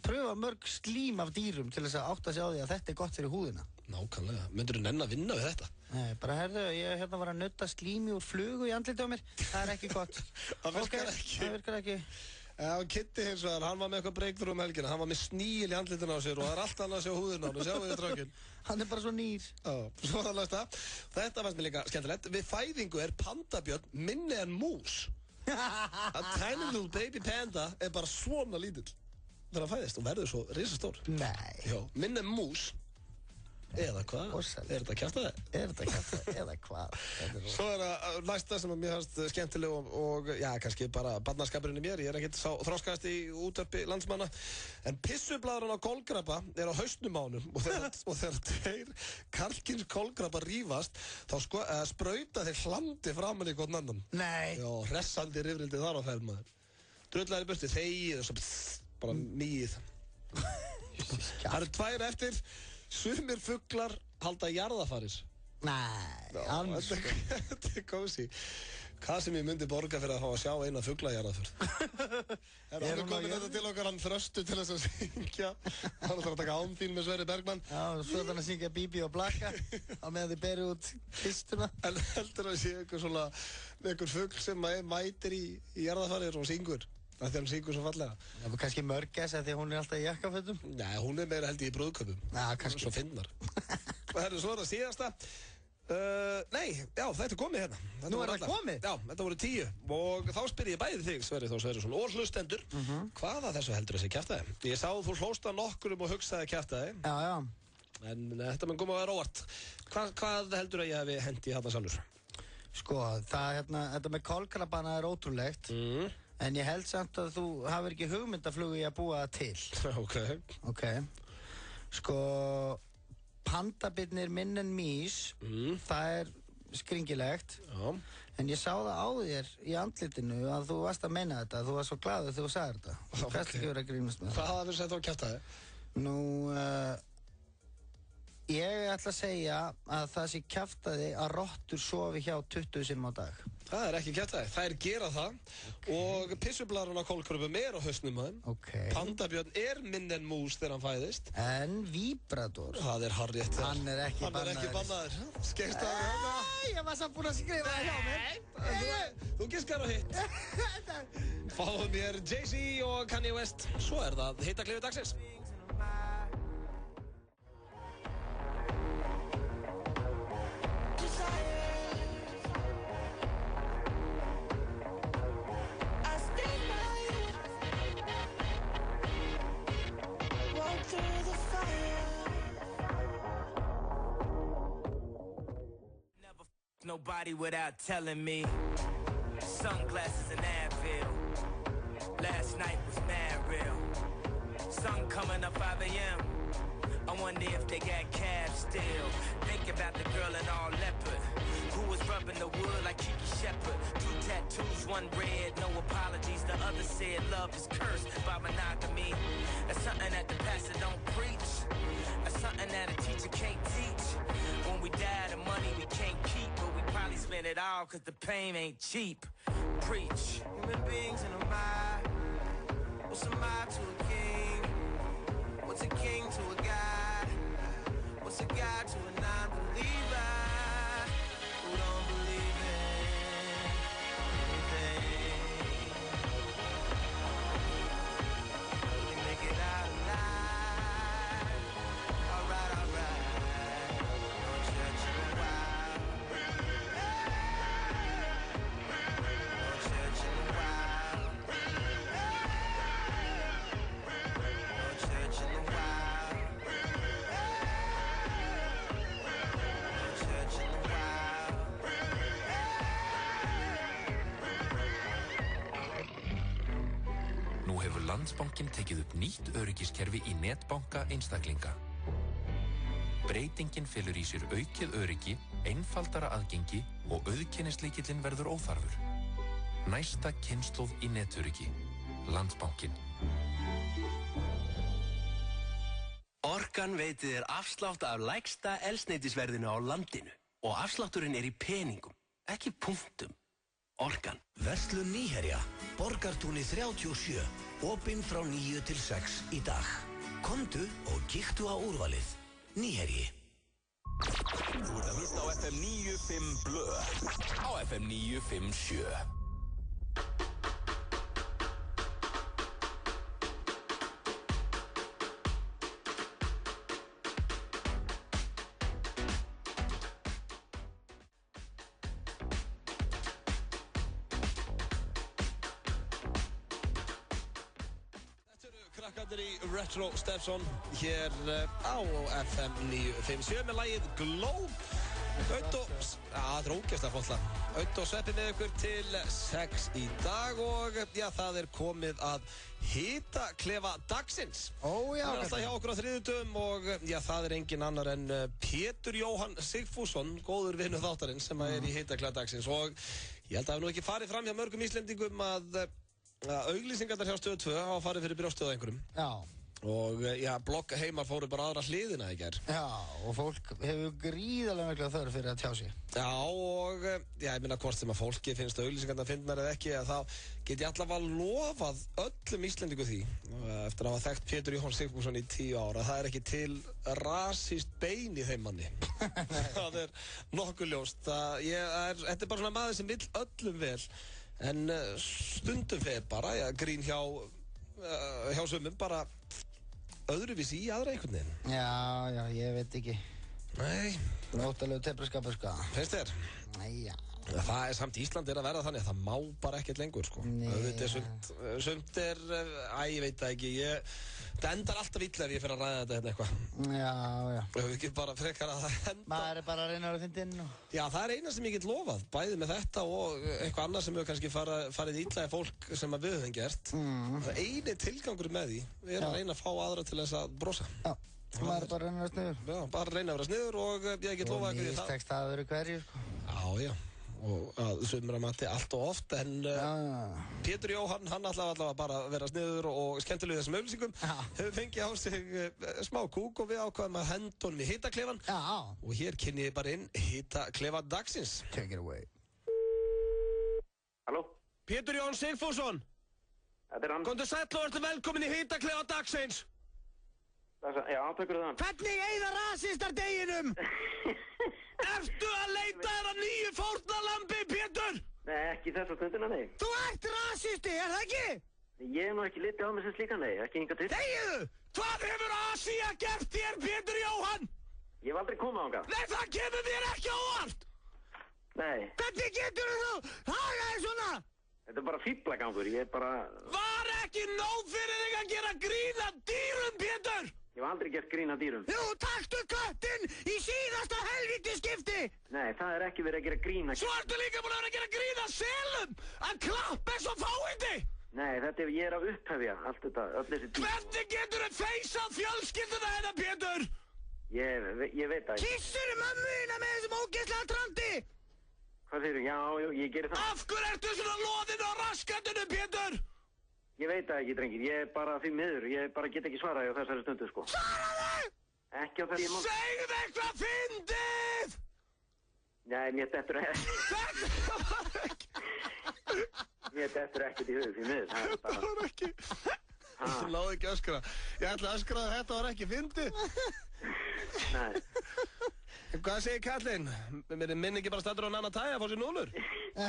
pröfa mörg slím af dýrum til þess að átta sig á því að þetta er gott fyrir húðina? Nákvæmlega. Myndirðu nenn að vinna við þetta? Nei, bara herðu, ég var að nutta slími úr flugu í andlitið á mér. Það er ekki gott. Það virkar ekki. Það virkar ekki. Já, Kitty hins vegar, hann var með eitthvað breakthrough um helgina. Hann var með sníl í andlitinu á sér og það er allt annað að sjá húðina á hann. Sjáu þið trákinn. Hann er bara svo nýr. Já, svo það læst það. Þetta fannst mér líka skemmtilegt. Við fæðingu er pandabjörn minni en mús. A tiny little baby panda er bara svona lítill þegar hann fæðist og verður svo risastór. Nei. Já, minni en mús. Eða hvað? Er þetta kjaftaði? Eða hvað? Svo það næsta sem mér fannst skemmtileg og já, kannski bara barnaskapurinn í mér. Ég ekkert sá þroskaðast í útvarpi landsmanna. En pissublaðurinn á kolkrabba á hausnum á honum og þegar tveir karlkyns kolkrabba rífast, þá sprauta þeir hlandi framan í hvern annan. Nei. Já, hressandi rifrildi þar á ferð maður. Drullar í burti, þegið og svo bara mýið. Það eru 2 eftir. Sumir fuglar halda jarðafarir. Nei, Þetta er kósi. Hvað sem ég myndi borga fyrir að fá að sjá eina fuglajarðaförð. Hann er komin þetta til okkar, hann Þröstu til þess að syngja. Hann ætlar að taka ánþín með Sverri Bergmann. Já, svo ætlar hann að syngja Bíbí og Blakka á meðan þið berið út kistuna. En heldur að sé einhver fugl sem mætir í jarðafarir og syngur. Það er því hann syngur svo fallega. Það er kannski mörgæs að því hún er alltaf í jakkafötum. Nei, hún er meira held í brúðköpum. Já, kannski. Svo finnar. Svo er það síðasta. Nei, já, þetta er komið hérna. Nú er það komið? Já, þetta voru 10. Og þá spyr ég bæði þig, Sverrir Þór Sverrisson, og hlustendur, hvað að þessu heldur þessi kjaftaði? Ég sá þú hlóst að nokkurum og hugsaði kjaftaði. Já. En þetta mun koma að vera óvart. Hvað heldur að ég hefi hendi hérna sjálfur? Sko, þetta með kolkrabbana er ótrúlegt. En ég held samt að þú hafir ekki hugmyndaflugu í að búa það til. Ok. Sko, pandabirnir minn en mís, það er skringilegt. Já. En ég sá það á þér í andlitinu að þú varst að meina þetta. Þú varst svo glaður þegar þú sagði þetta. Þú kannski ekki verið að grínast með það. Hvað hafði verið að segja þá kjaftaði? Nú, ég ætla að segja að það sé kjaftaði að rottur sofi hjá 20 sinnum á dag. Það er ekki kjaftaði. Þær gera það. Og pissublaðurinn á kolkrabum er á hausnum á þeim. Pandabjörn er minn en mús þegar hann fæðist. En víbrator. Það er hárrétt. Hann er ekki bannaður. Skeist að hérna. Ég var samt búinn að skrifa það hjá mér. Þú giskar á hitt. Fáum mér Jay-Z og Kanye West. Svo er það hitaklifi dagsins. Nobody without telling me. Sunglasses and Advil. Last night was mad real. Sun coming up 5 a.m. I wonder if they got cabs still. Think about the girl in all leopard who was rubbing the wood like Kiki Shepard. 2 tattoos, 1 red, no apologies. The other said love is cursed by monogamy. That's something that the pastor don't preach. That's something that a teacher can't teach. When we die, the money we can't keep, but we probably spend it all cause the pain ain't cheap. Preach. Human beings in a mob. What's a mob to a king? What's a king to a god? What's a god to a non-believer who don't believe in anything? We make it out alive. Alright, alright. No church in a while. No church in a while. No church in a while. No church in a while. Nú hefur Landsbankinn tekið upp nýtt öryggiskerfi í netbanka einstaklinga. Breytingin felur í sér aukið öryggi, einfaldara aðgengi og auðkennislykillinn verður óþarfur. Næsta kynslóð í netöryggi. Landsbankinn. Orkan veitir þér afslátt af lægsta eldsneytisverðinu á landinu. Og afslátturinn er í peningum, ekki punktum. Orkan. Verslun Nýherja, Borgartúni 37, opinn frá 9 til 6 í dag. Komdu og kíktu á úrvalið. Nýherji. Þú ert að hlusta á FM 95 Blö. Á FM 957. Þetta í Retro Stepson hér á FM 957 með lagið Glow. Það er ógeðslega flott lag. Auðvitað Sveppi með ykkur til 6 í dag og já, það komið að hitaklefa dagsins. Ó já. Það alltaf hjá okkur á þriðjudögum og já, það engin annar en Pétur Jóhann Sigfússon, góður vinur þáttarins sem í hitaklefa dagsins. Og ég held að það nú ekki farið fram hjá mörgum Íslendingum að auglýsingarnar hjá Stöð 2 hafa farið fyrir brjóstið á einhverjum. Já. Og já, blogg heimar fóru bara aðra hliðina í gær. Já, og fólk hefur gríðarlega mikla þörf fyrir að tjá sig. Já, og já, ég minna hvort sem að fólki finnst auglýsingarnar fyndnar eða ekki, að þá get ég allavega lofað öllum Íslendingu því, eftir að hafa þekkt Pétur Jóhann Sigfússon í 10 ára, það ekki til rasískt bein í þeim manni. Það nokkuð ljóst. Þetta bara svona maður sem vill öllum vel, en stundum fer bara, já, grín hjá sumum bara öðruvísi í aðra einhvern veginn. Já, ég veit ekki. Nei. Nóttalegu teplarskapur, sko. Finnst þér? Nei, já. Það samt Ísland að verða þannig að það má bara ekkert lengur, sko. Þetta sumt ég veit það ekki. Það endar alltaf illa ef ég fer að ræða þetta eitthvað. Já. Við höfum ekki bara frekar að það enda. Maður bara að reyna að finna inn og... Já, það eina sem ég get lofað, bæði með þetta og eitthvað annað sem hefur kannski farið illa í fólk sem við höfum gert. Það eini tilgangur með því að reyna að fá aðra til þess að brosa. Já. Maður bara reyna að vera sniður. Já, bara reyna að vera sniður og ég get lofað ykkur í það. Og mistekst það að vera hverju, sko. Já. Og að sumir að mati allt og oft, en Pétur Jóhann, hann allavega bara að vera sniður og skemmtilega þessum auglýsingum, hefur fengið á sig smá kúk og við ákvaðum að henda honum í hitaklefan. Og hér kynni ég bara inn hitaklefa dagsins. Take it away. Halló? Pétur Jóhann Sigfússon. Þetta hann. Komdu sæll og ertu velkomin í hitaklefa dagsins. Já, takk fyrir það. Hvernig eyða rasistar deginum? Ertu að leita þér að nýju fórnalambi, Pétur? Nei, ekki þessa stundina, nei. Þú ert rasisti, það ekki? Ég nú ekki litið á mig sem slíka, nei, ekki hingað til. Þegiðu! Hvað hefur Asía gert þér, Pétur Jóhann? Ég hef aldrei komið ánga. Nei, það kemur þér ekki á óvart! Nei. Hvernig getur þú hagaði svona? Þetta bara fíflagangur, ég bara... Var ekki nóg fyrir þig að gera grín að dýrum, Pétur? Ég hef aldrei gert grín að dýrum. Jú, taktu köttin í síðasta helviti skipti! Nei, það ekki verið að gera grín að... Svo ertu líka búin að vera að gera grín að selum! Að klappa eins og fáindi! Nei, ég að upphefja allt þetta, öll þessi dýr. Hvernig getur þið feysað fjölskylduna hérna, Pétur? Ég veit það. Kissur mömmuðina með þessum ógeðslega trandi! Hvað segirðu? Já, ég gerir það. Af hverju ertu svona loðinn á raskatinu, Pétur? Ég veit það ekki, drengir. Ég bara því miður. Ég bara get ekki svaraði á þessari stundu, sko. Svaraðu! Ekki á þessari ég má... Segðu eitthvað fyndið! Nei, mér dettur ekki. Mér dettur ekkert í hug, því miður. Þetta var ekki... Þú láði ekki öskra. Ég ætla að öskra að þetta var ekki fyndið. Nei. Hvað segir kallinn? Minn ekki bara stættur á Nanna Tæja að fá sér núlur?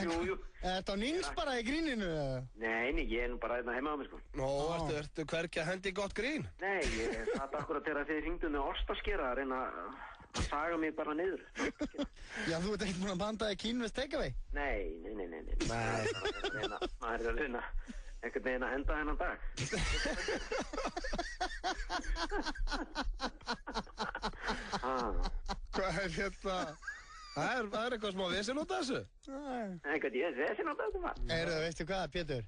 Jú. Ertu á nýns bara í gríninu? Nei, ég nú bara heima á mig, sko. Nó, ertu hvergi að hendi gott grín? Nei, ég satt akkurat þegar þið hringdu með ostaskera að reyna að saga mig bara niður. Já, þú ert ekkert búin að banda í kínvist takeaway? Nei. Maður er að reyna einhvern veginn að enda þennan dag. Hvað hérna? Það eitthvað smá vesen út af þessu? Eitthvað ég vesen út af þessu maður. Veistu hvað, Pétur?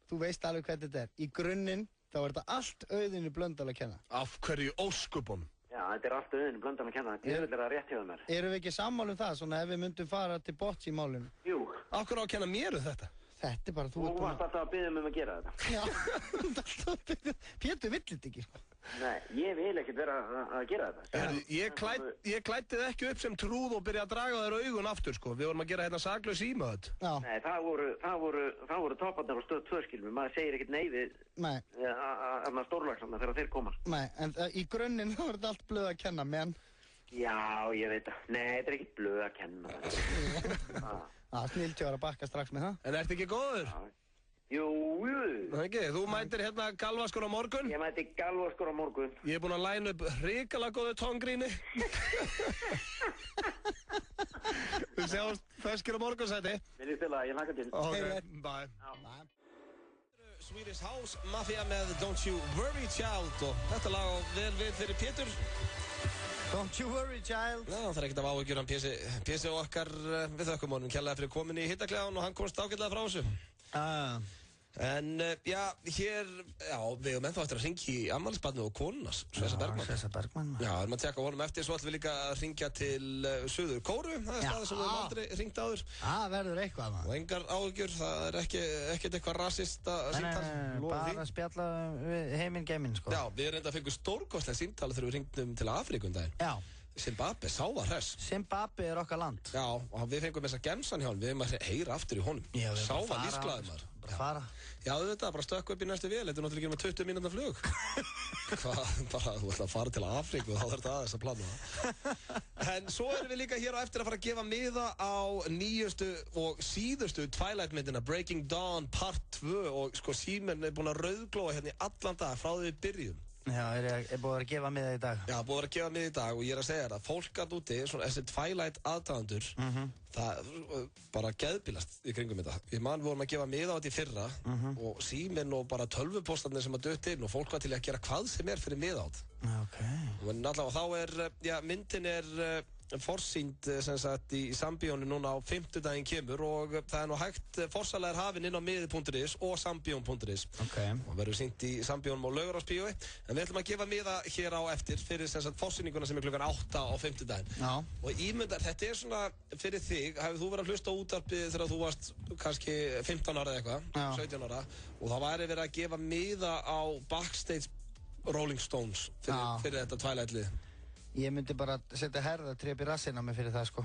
Þú veist alveg hvað þetta er. Í grunninn, þá er þetta allt Auðunni Blöndal að kenna. Af hverju óskupum? Já, þetta er allt Auðunni Blöndal að kenna. Þetta er að rétt hjá mér. Erum við ekki sammála um það, svona ef við myndum fara til botts í málinu? Jú. Af hverju á að kenna mér þetta? Þetta er bara þú... Þú varst alltaf að biðja mig að gera þetta. Já, Pétur vill þetta ekki. Nei, ég vil ekkert vera að gera þetta. Ég klæddi þið ekki upp sem trúð og byrja að draga þér augun aftur, sko. Við vorum að gera hérna saklaus ímöð. Nei, það voru topparnir á Stöð 2, skilum. Maður segir ekkert nei við stórlagsarna þegar þeir koma. Nei, en í grunninn þá er þetta allt blöð að kenna, menn. Já, ég veit það. Nei, þetta er ekkert blöð að kenna. Sniltjóðar að bakka strax með það. En ertu ekki góður? Jú. Það ekki, þú mætir hérna galvaskur á morgun. Ég mæti galvaskur á morgun. Ég er búinn að læna upp hrikalega góðu tóngríni. Við sjáumst feskir á morgunsæti. Mér líst til að ég hlaka til. Ok, bye. Swedish House Mafia með Don't You Worry Child og þetta lag á vel við fyrir Pétur. Don't You Worry Child. Já, það ekkert af áhyggjur hann Pési okkar við þökkum honum kærlega fyrir komin í hittakleðan og hann komst ágætlega frá þessu. En já, hér, við höfum ennþá eftir að hringja í afmælisbarnið og konunars, Svessa Bergmann. Svessa Bergmann. Já, erum að tjekka honum eftir, svo ætlum við líka að hringja til Suður Kóru, það staðið sem við höfum aldrei hringt áður. Það verður eitthvað, maður. Og engar áhyggjur, það ekkert eitthvað rasista símtal. Nei, bara spjalla við heiminn geiminn, sko. Já, við reynda að fengja stórkostlega símtal þegar við hringdum til Afríku daginn. Já. Zimbabwe, sá var hress. Zimbabwe okkar land. Já, og við fengum þessa gemsan hjá hann, við höfum að heyra aftur í honum. Já, við sá var lífsglaður maður. Bara fara. Já, þetta, bara stökku upp í næstu vél, þetta náttúrulega með 20 mínútna flug. Hvað, bara, þú ætla að fara til Afríku og þá þarf þetta aðeins að plana það. En svo erum við líka hér á eftir að fara að gefa miða á nýjustu og síðustu Twilight-myndina, Breaking Dawn Part 2 og sko Síminn búinn að rauðglóa hérna í allan dag frá því við byrjum. Já, er búið að gefa miða í dag. Já, búið að gefa miða í dag og ég að segja það, fólk að úti, svona þessi Twilight aðdáendur, það bara geðbílast í kringum þetta. Við vorum að gefa miða á þetta í fyrra og Síminn og bara tölvupóstarnir sem að dött inn og fólk var til að gera hvað sem fyrir miða á þetta. Ok. Og allavega þá myndin forsýnd sem sagt í Sambíónu núna á 5. daginn kemur og það nú hægt forsala hafinn inn á miði.is og sambjón.is og verður sýnt í Sambjónum og Laugarásbíói en við ætlum að gefa miða hér á eftir fyrir sem sagt forsýninguna sem klukkan 8 á 5. daginn og ímyndar, þetta svona fyrir þig, hafið þú verið að hlusta á útvarpið þegar þú varst kannski 15 ára eða eitthvað, 17 ára og það væri verið að gefa miða á backstage Rolling Stones fyrir þetta Twilight-lið. Ég myndi bara setja herðatrép í rassinn á mig fyrir það, sko.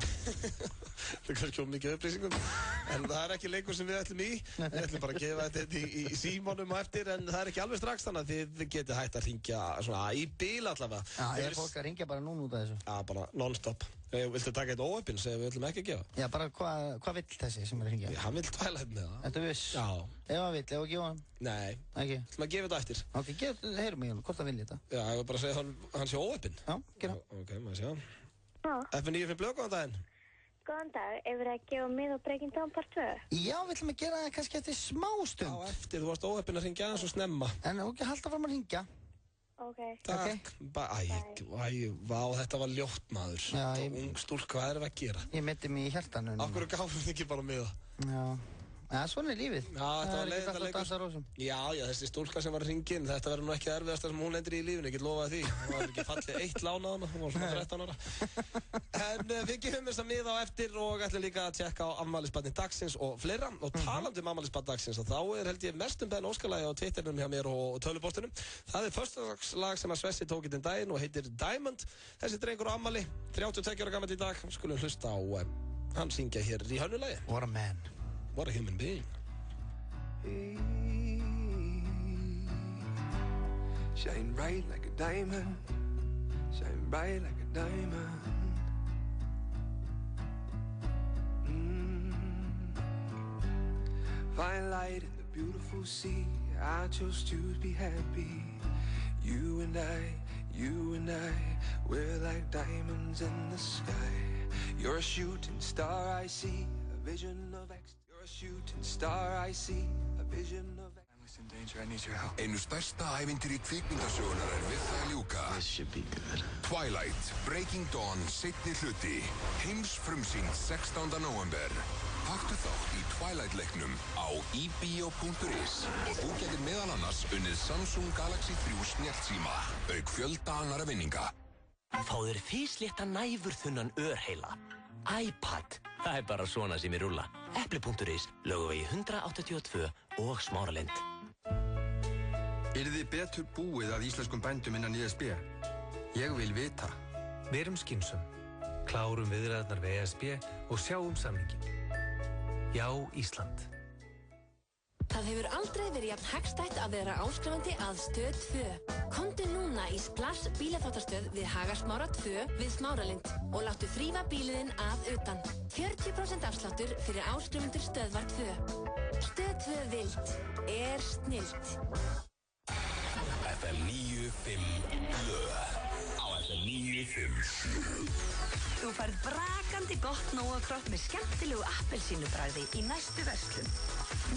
Það kannski mikið upplýsingum, en það ekki leikur sem við ætlum í. Við ætlum bara að gefa þetta í símanum á eftir, en það ekki alveg strax þannig að þið getið hægt að hringja svona í bíl allavega. Já, fólk að ringja bara núna út af þessu. Já, bara non-stop. Viltu taka eitt óöppin sem við ætlum ekki að gefa? Já, bara hvað vill þessi sem er að hringja? Hann vill Twilight með það. Þetta viss? Já. Ef hann vill, ef að gefa hann? Nei. Ekki? Ætlum að gefa þetta eftir. Ok, heyrum í hann, hvort það vilja þetta? Já, ég vil bara segja hann sé óöppin. Já, gera. Ok, maður sé hann. F95 blöð, góðan daginn. Góðan dag, ef við að gefa mið og Breaking Dawn Part 2? Já, við ætlum að gera það kannski eftir smástund. Já, eftir, þú varst óöppin að hringja aðeins og snemma. En ok, halda fram að hringja. Ok. Takk. Vá, þetta var ljótt maður. Já, ung stúlka, hvað erum við að gera? Ég metti mig í hjartanu. Af hverju gáfum við ekki bara með það? Já. Já, svona lífið. Já, þetta var leiðinda leikur. Já, þessi stúlka sem var að hringja inn, þetta verður nú ekki erfiðasta sem hún lendir í lífinu, ég get lofaði því. Hún var ekki fallið 1 lán á hana, hún var svona 13 ára. En við gefum þess að miða á eftir og ætlum líka að tjekka á afmælisbarni dagsins og fleira. Og talandi afmælisbarn dagsins, þá held ég mestum beðin óskalagi á Twitternum hjá mér og tölvupóstunum. Það föstudagslag sem að Svessi tók í den daginn og heitir Diamond. Þessi drengur á afmæli, 32 ára gamall í dag. Skulum hlusta á hann syngja hér í hönnulagi. What a man. What a human being. Shine bright like a diamond. Shine bright like a diamond. Find light in the beautiful sea. I chose to be happy. You and I, we're like diamonds in the sky. You're a shooting star I see, a vision of ecstasy. You're a shooting star I see, a vision of ecstasy. I'm in danger, I need your help. Einu stærsta ævintýri kvikmyndasögunar við það að ljúka. This should be good. Twilight, Breaking Dawn, seinni hluti. Heimsfrumsýnd 16. nóvember. Taktu þátt í Twilight-leiknum á ibio.is og þú getur meðal annars unnið Samsung Galaxy 3 snjallsíma, auk fjölda annara vinninga. Fá þér físlétta næfurþunnan örheila. iPad, það bara svona sem ég rúlla. Epli.is, Laugavegi 182 og Smáralind. Yrði betur búið að íslenskum bændum innan ESB? Ég vil vita. Verum skynsum, klárum viðræðarnar við ESB og sjáum samningin. Já, Ísland. Það hefur aldrei verið jafn hagstætt að vera áskrifandi að Stöð 2. Komdu núna í Splash bílaþvottastöð við Hagarsmára 2 við Smáralind og láttu þrífa bíliðinn að utan. 40% afsláttur fyrir áskrifundur Stöðvar 2. Stöð 2 vild snillt. FM 95 blöð á FM 95. Þú færð brakandi gott Nóa-kropp með skemmtilegu appelsínubragði í næstu verslun.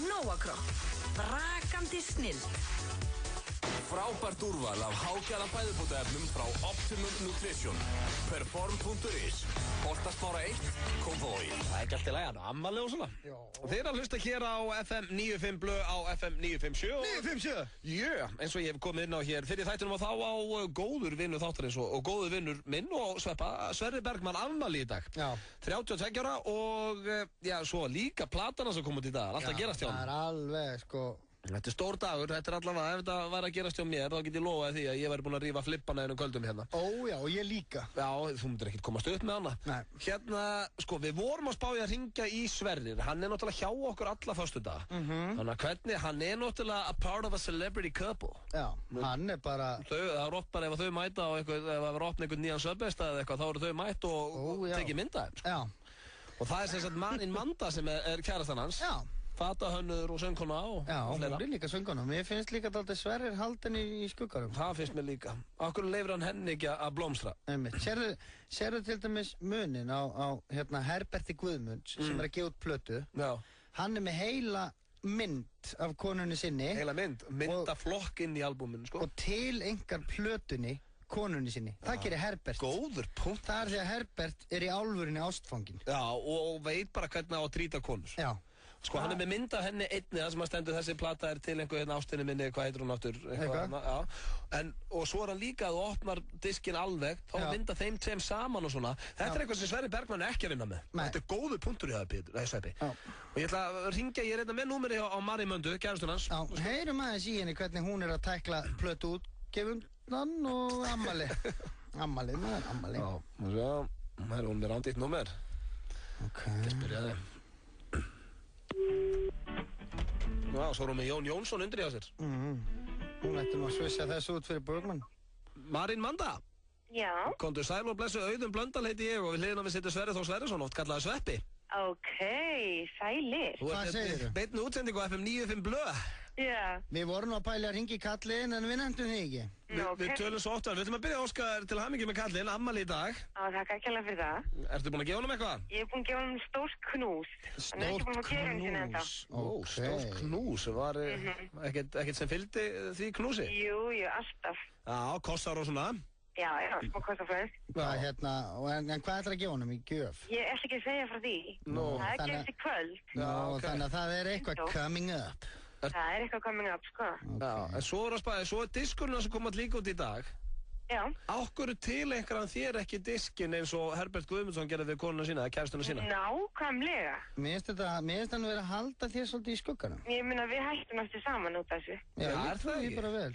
Nóa-kropp. Brakandi snilld. Frábært úrval af hágæða fæðubótaefnum frá Optimum Nutrition. Perform.is. Holtasmára 1, Kópavogi. Það ekki allt í lagi, hann á ammali og svona. Og þeir að hlusta hér á FM 95 Blö á FM 957. 957? Já, eins og ég hef komið inn á hér fyrir þættunum og þá á góður vinnu þáttarins og góður vinnur minn og Sveppa, Sverrir Bergmann afmæli í dag. Já. 32 ára og já, svo líka platana sem kom út í dag, allt að gerast hjá hann. Það er alveg, sko. Þetta er stór dagur, þetta er allavega, ef þetta var að gerast hjá mér, þá get ég lofaði því að ég væri búinn að rífa flippana einum kvöldum hérna. Ó já, og ég líka. Já, þú myndir ekkert komast upp með hana. Nei. Hérna, sko, við vorum að spá í að hringja í Sverrir, hann er náttúrulega hjá okkur alla föstudag. Þannig að hvernig, hann er náttúrulega a part of a celebrity couple. Já, hann er bara... Það er oft bara ef þau mæta á eitthvað, ef það var opna einhvern nýjan Subway-stað eða eitthvað, þá eru þau mætt og tekið myndaðum, sko. Já. Og það er sem sagt Marín Manda sem er kærastan hans. Já. Fatahönnur og söngkona og já, fleira. Já, hún er líka söngkona. Mér finnst líka dálítið Sverrir haldin í skuggarum. Það finnst mér líka. Akkur leifir hann henni ekki að blómstra. Einmitt. Sérðu til dæmis munin á hérna, Herberti Guðmunds sem er að gefa út plötu. Já. Hann er með heila mynd af konunni sinni. Heila mynd? Myndaflokk inn í albúminu, sko. Og til engar plötunni konunni sinni. Það gerir Herbert. Góður punkt. Það er því að Herbert er í álfurinni ástfangin. Já, og veit bara hvernig á að trýta konur. Já. Sko, hann er með mynd af henni einni, það sem að stendur þessi plata er til einhver hérna ástinni minni, hvað heitir hún áttur? Já. Og svo er hann líka að þú opnar diskin alveg, þá er mynd af þeim tveim saman og svona. Þetta er eitthvað sem Sverrir Bergmann er ekki að vinna með. Nei. Þetta er góður punktur í það, Sveppi. Og ég ætla að ringja, ég er hérna með númeri á Marín Möndu, kærastun hans. Já, heyrum aðeins í henni hvernig hún er að tækla plötu útgefundan og ammali. Ammali. Já, það er hún með rándýtt númer. Ok. Þess byrjaði. Já, svo erum við Jón Jónsson undir í á sér. Hún ætti nú að svissa þessu út fyrir Bergmann. Marín Manda. Já. Komdu sæl og blessu, Auðun Blöndal heiti ég og við hliðina við sittur Sverrir Þór Sverrisson, oft kallaði Sveppi. Ok, sælir. Hvað segirðu? Beinni útsendingu á FM 95 Blö. Já. Við vorum að pæla að ringi kallinn en við nefndum þig ekki. Við tölum svo oft, við ætlum að byrja að óska þér til hamingju með kallinn, ammali í dag. Já, takk ekki alveg fyrir það. Ertu búin að gefa honum eitthvað? Ég er búin að gefa honum stórt knús. Hann er ekki búin að gera henni sinni ennþá. Ó, stórt knús, var ekkert sem fylgdi því knúsi? Jú, alltaf. Já, kossar og svona. Já, smá kossafröð. En hvað ætlar að gefa honum í gjöf? Ég ætla ekki að segja frá því. Það er gert í kvöld. Þannig að það er eitthvað coming up. Það er eitthvað coming up, sko. Já, en svo er diskurinn sem kom að líka út í dag. Já. Ákveður til einhverjan þér ekki diskinn eins og Herbert Guðmundsson gerði við konuna sína, kærastuna sína? Nákvæmlega. Mér finnst hann verið að halda þér svolítið í skugganum. Ég meina við hættum eftir saman út af þessu. Já, er það ekki? Bara vel.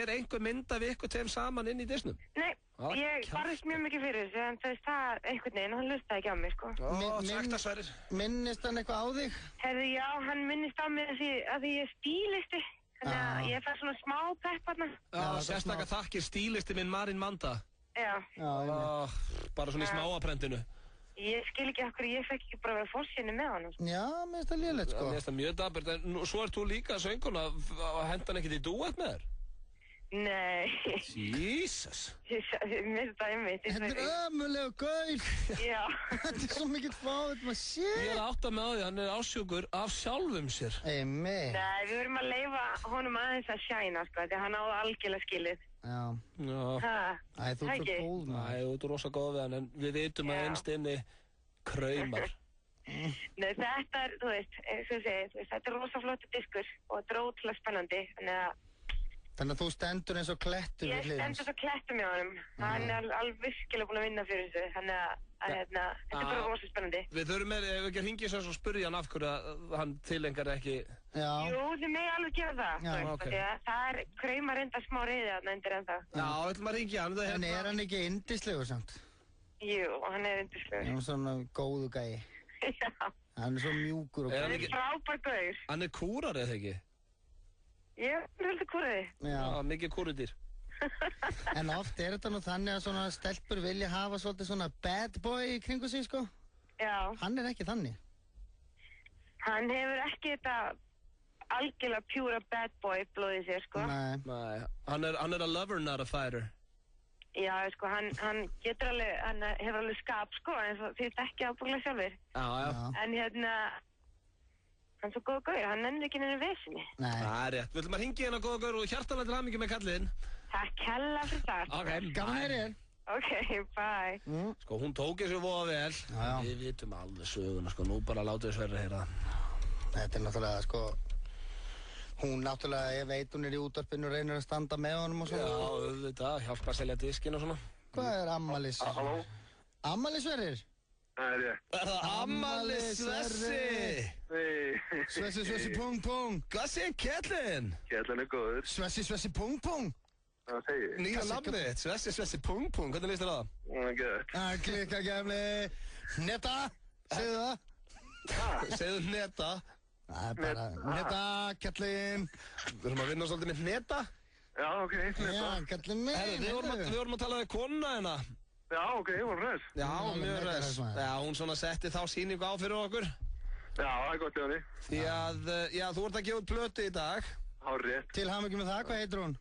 Er einhver mynd af ykkur tveim saman inn í disknum? Nei, ég barðist mjög mikið fyrir þessu, en það einhvern veginn, hann lustaði ekki á mig, sko. Sækta Sverrir. Minnist hann eitthvað á þig? Herðu, já, hann minnist á mig að ég er stílisti. Þannig að ég fær svona smá pepp hérna. Já, sérstaklega þakkir stílisti minn Marín Manda. Já. Bara svona í smáaprentinu. Ég skil ekki okkur, ég fekk ekki bara vera fórsinni með hann. Já, mér finnst það lélegt, sko. Mér finnst það mjög dapurt, en svo ert þú líka sönguna að henda hann ekkert í dúett með þér? Nei. Jesus. Mér finnst það einmitt. Þetta er ömulegu gaur. Já. Þetta er svo mikill fáið, maður sé. Ég er átt að með því, hann er ásjúkur af sjálfum sér. Nei, við verðum að leyfa honum aðeins að shæna, sko, því hann áði algjörlega skilið. Já. Æ, þú ert svo góð, maður. Æ, þú ert rosa góð við hann, en við vitum að einst inni kraumar. Nei, þetta er, þú veist, þetta er rosa flottur diskur og þetta er ótrúlega spennandi, Þannig að þú stendur eins og klettur við hliðins? Ég stendur eins og klettur með honum. Hann er alveg virkilega búinn að vinna fyrir þessu. Þannig að þetta er bara rosa spennandi. Við þurfum ef við ekki hringið svo spyrja hann af hverju hann tilengar ekki... Jú, þið megi alveg gera það. Það er kraumar enda smá reyði þarna undir ennþá. Já, ætlum að ringja hann. En er hann ekki yndislegur samt? Jú, hann er yndislegur. Hann er svona góðu gæi. Já. Hann er svo mjúkur og... Hann er frábær gaur. Hann er kúrar eða ekki? Ég er heldur kúriði. Já, mikið kúridýr. En oft er þetta nú þannig að svona stelpur vilja hafa svolítið svona bad boy í kringu sig, sko. Já. Hann er ekki þannig. Hann hefur ekki þetta algjörlega pjúra bad boy blóðið sér, sko. Nei. Hann er a lover, not a fighter. Já, sko, hann getur alveg, hann hefur alveg skap, sko, eins og þið ekki ábúinlega sjálfur. Já. En hann er svo góð gaur, hann nennir ekki neina vesinni. Nei. Það er rétt. Við ætlum að hringja hérna góða gaur og hjartalega til hamingju með kallinn. Takk hella fyrir það. Ok, gaman að heyra þér. Ok, bye. Sko, hún tók þessu voða vel. Já. Við vitum alveg söguna, sko, nú bara látið þess verið að heyra það. Þetta er náttúrulega, sko, hún náttúrulega, ég veit, hún er í útvarpinu og reynir að standa með honum og svona. Já, auðvitað, hjálpa að selja diskinn og svona. Hvað er ammælis? Halló? Ammælisverðir? Það er ég. Er það ammælisvessi? Nei. Svessi, pung, pung. Hvað segir Kjellin? Kjellin er góður. Svessi, pung, pung. Það segir ég. Nýja nafnið þitt, Svessi, pung, pung. Hvernig líst þér á það? Það er gött. Klikka gefli. Netta, segðu það. Segðu netta. Það er bara netta, Kjellin. Við erum að vinna svolítið með netta. Já, ok, netta. Já, Kjellin minn. Við vorum að tala við konuna hérna. Já, ok, hún var hress. Já, mjög hress. Já, hún svona setti þá sýningu á fyrir okkur. Já, það er gott, Jóni. Því að, já, þú ert að gefa út plötu í dag. Hárrétt. Til hamingju með það, hvað heitir hún?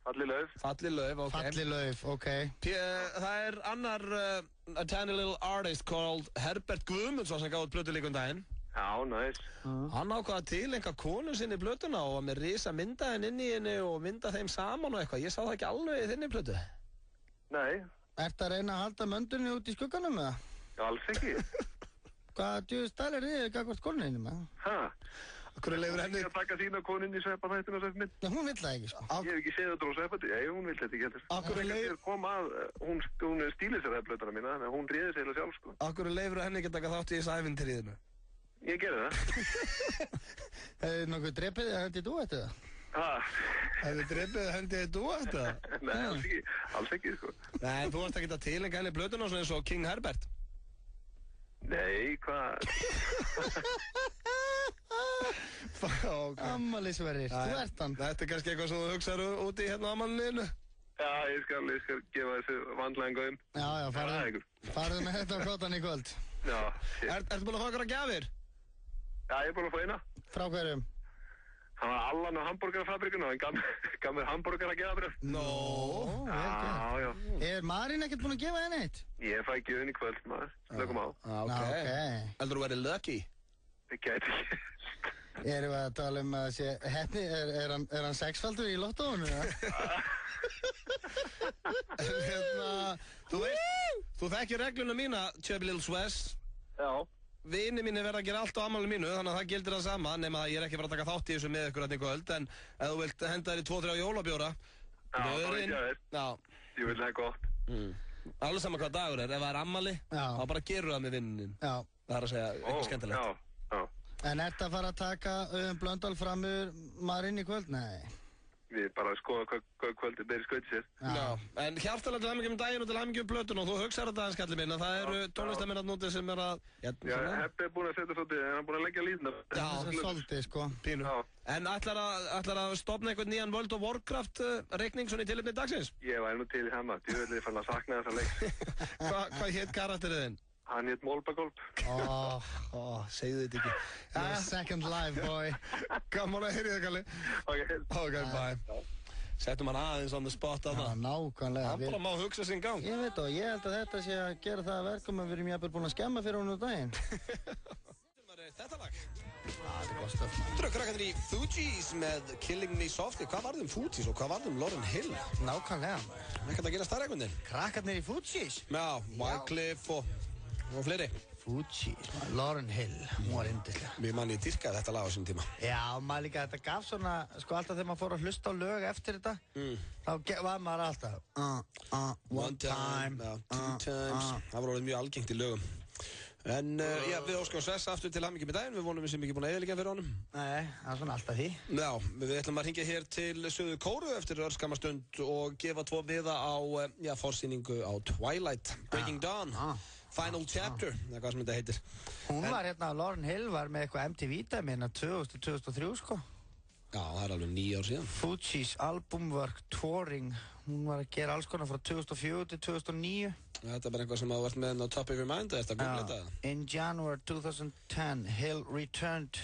Falli Lauf. Falli Lauf, ok. Falli Lauf, ok. Það er annar a tiny little artist called Herbert Guðmundsson sem gaf út plötu líka daginn. Já, næs. Hann ákvaða til einhver konu sinni plötuna og með risa mynda henni inn í henni og mynda þeim saman og eitthvað. Ég sá það ekki alveg í þinni plötu. Nei. Ertu að reyna að halda möndunni út í skugganum eða? Já, alls ekki. Hvað djúðstælir þið gagvart konuninni með? Hæ? Akkur leifur henni? Ég að taka sína koninni í sveppaþættinu og sveppa mynd. Já, hún vill það ekki, sko. Ég hef ekki séð þetta á sveppati. Nei, hún vill þetta ekki heldur. Akkur leifur... Hún stílir sér það blötana mína, þannig að hún réði sér heila sjálf, sko. Akkur leifur henni ekki að taka þátt í þessu ævintýriðinu? Ég gerði það. Hefur nokkuð drepið þið að hendi duettið það? Hefur drepið þið að hendi duettið það? Nei, alls ekki, sko. Nei, þú varst ekki að tilenga henni blötuna svona eins og King Herbert? Nei, hvað? Ammælisverðir, þú ert hann. Þetta er kannski eitthvað sem þú hugsaðu úti í hérna ammælinu? Já, ég skal gefa þessu vandlega gaum. Já, farðu með þetta á kottan í kvöld. Já. Ertu búin að fá okkur að gjafir? Já, ég er búin að fá eina. Frá hverjum? Það var Allan á hambúrgarafabrikuna og hann gaf mér hambúrgar að gefa bröð. Já. Er Marín ekkert búin að gefa henni eitt? Ég fæ gjöfin í kvöld, maður. Slökum á. Ok. Heldur þú verið lucky? Það gæti ekki. Erum við að tala um að sé heppni, er hann sexfaldur í lottóinu? Þú veist, þú þekkir regluna mína, Chubby Little Swess. Já. Vini mín verða að gera allt á ammálinu mínu, þannig að það gildir það sama, nema að ég er ekki bara að taka þátt í þessu með ykkur að einhver öll, en ef þú vilt henda þér í 2-3 jólabjóra, það er ekki að þér. Já. Ég vil það gott. Alveg sama hvað dagur er, ef það er ammali, þá bara gerur það með vinnin. Já. Það er að segja eitthvað skemmtilegt. Já. En ertu að fara að taka Blöndal framur Marín í kvöld? Nei. Við bara skoðum hvað kvöldið beri skautið sér. Já, en hjartalega til hamingju um daginn og til hamingju um plötun og þú hugsaður þetta aðeins, kallið minn, að það eru tónlistamenn að núti sem er að... Já, Heppi er búin að setja svolítið, en hann er búin að leggja lítna. Já, svolítið, sko. Pínu. En ætlar að stofna einhvern nýjan World of Warcraft reikning svona í tilefni dagsins? Ég væri nú til í hana, djúvöldið fann að sakna þessa leik. Hvað hétt karakterið þinn? Hann hétt Molbagolp. Segðu þetta ekki. Your second life, boy. Gaman að heyri það, Kalli. Ok, bye. Settum hann aðeins on the spot að það. Já, nákvæmlega. Hann bara má hugsa sinn gang. Ég veit og ég held að þetta sé að gera það að verkum að við erum jafnvel búin að skemma fyrir hún úr daginn. Þetta lag. Það er gott stöf. Þú eru krakkarnir í Fugees með Killing Me Softly. Hvað varð Fugees og hvað varð Lauryn Hill? Nákvæmlega. Ekkert að gera starra einhvern veginn. Krakkarnir í Fugees? Já, Wycliffe og fleiri. Fugees, Lauryn Hill, hún var yndislega. Mér mann ég dýrkaði þetta lag á sín tíma. Já, maður líka, þetta gaf svona, sko alltaf þegar maður fór að hlusta á lög eftir þetta, þá var maður alltaf one time, two times. Það var orðið mjög algengt í lögum. En já, við óskum Svessa aftur til hamingju með daginn, við vonum við sem ekki búin að eyðileggja fyrir honum. Nei, það er svona alltaf því. Já, við ætlum að hringja hér til Suður Kóru eftir örskamma stund og gefa 2 miða á, forsýningu á Twilight, Breaking Dawn. Final Chapter, eða hvað sem þetta heitir. Hún var hérna, Lauryn Hill var með eitthvað MTV-dæmi hérna 2000-2003 sko. Já, það er alveg 9 ár síðan. Fugees, albumwork, touring, hún var að gera alls konar frá 2004 til 2009. Þetta er bara eitthvað sem hafa vært með henn á top of your mind, eða þetta að googla þetta? In January 2010, Hill returned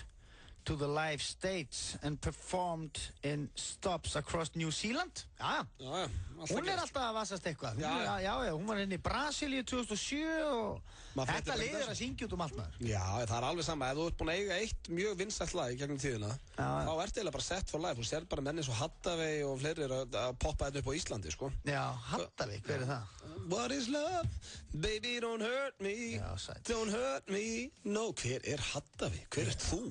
to the live stage and performed in stops across New Zealand. Já, hún alltaf að vassast eitthvað. Já, hún var inn í Brasilíu 2007 og þetta liður að syngja út allt maður. Já, það alveg sama. Ef þú ert búin að eiga eitt mjög vinsælt lag í gegnum tíðina, þá ertu eiginlega bara set for life. Þú sér bara menni svo Hattavei og fleiri að poppa þetta upp á Íslandi, sko. Já, Hattavei, hver það? What is love? Baby, don't hurt me. Já, sætt. Don't hurt me. No, hver Hattavei? Hver ert þú?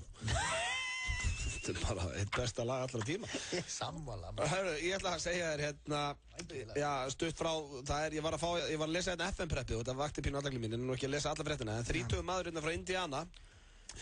Þetta bara eitt besta lag allra tíma. Ég sammála. Hörru, ég ætla að segja þér stutt frá, ég var að lesa hérna FM-preppi og þetta vakti pínu aðdægli mín, en nú ekki að lesa alla fréttina, en 30 maður hérna frá Indiana,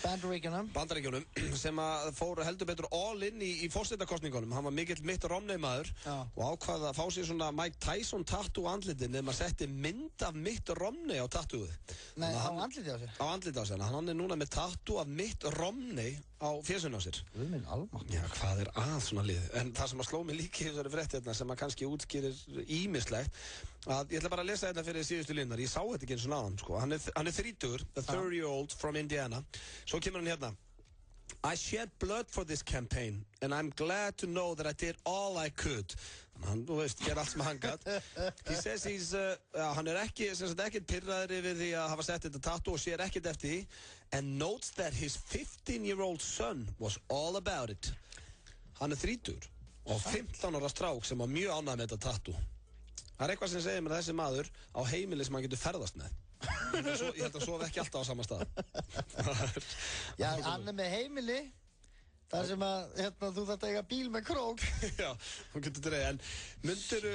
Bandaríkjunum, sem að fór heldur betur all in í forsetakostningunum. Hann var mikill Mitt Romney maður og ákvað að fá sér svona Mike Tyson tattoo á andlitið, nema að setti mynd af Mitt Romney á tattooið. Nei, á andlitið á sér? Á andlitið á sér, hann er núna með tattoo af Mitt Romney á fjesunni á sér. Guð minn almáttugur. Já, hvað er að svona lið? En það sem að sló mig líka í þessari frétt hérna, sem að kannski útskýrir ýmislegt, að ég ætla bara að lesa hérna fyrir síðustu línunar. Ég sá þetta ekki eins og náðan, sko. Hann er 30, a 30-year-old from Indiana. Svo kemur hann hérna. I shed blood for this campaign and I'm glad to know that I did all I could. Hann, þú veist, gerði allt sem hann gat. He says hann er ekkert pirraður yfir því að hafa sett þetta tattoo og sér ekkert eftir því, and notes that his 15-year-old son was all about it. Hann er 30 og 15 ára strák sem var mjög ánægð með þetta tattoo. Það er eitthvað sem segir mér að þessi maður á heimili sem hann getur ferðast með. Ég held að sofa ekki alltaf á sama stað. Já, hann er með heimili þar sem að þú þarft að eiga bíl með krók. Já, hún getur dreigð, en myndirðu,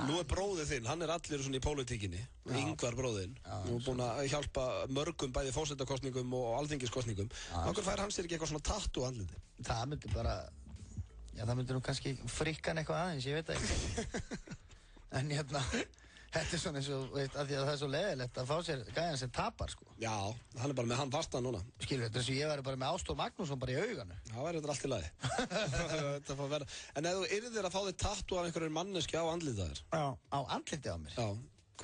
nú er bróðið þinn, hann er allir svona í pólitíkinni, Ingvar bróðinn, og búinn að hjálpa mörgum bæði forsetakostningum og alþingiskostningum. Akkur fær hann sér ekki eitthvað svona tattoo á andliti? Það myndi bara, það myndi nú kannski frikka hann eitthvað aðeins, ég veit ekki. En þetta er svona eins og, veit, af því að það er svo leiðilegt að fá sér gæjan sem tapar, sko. Já, hann er bara með hann fastan núna. Skilur, þetta er eins og ég væri bara með Ástór Magnússon bara í auganu. Já, þetta allt í lagi. Þetta fór að vera. En ef þú yrðir að fá þig tattoo af einhverjum manneski á andlitið á þér? Já, á andlitið á mér? Já,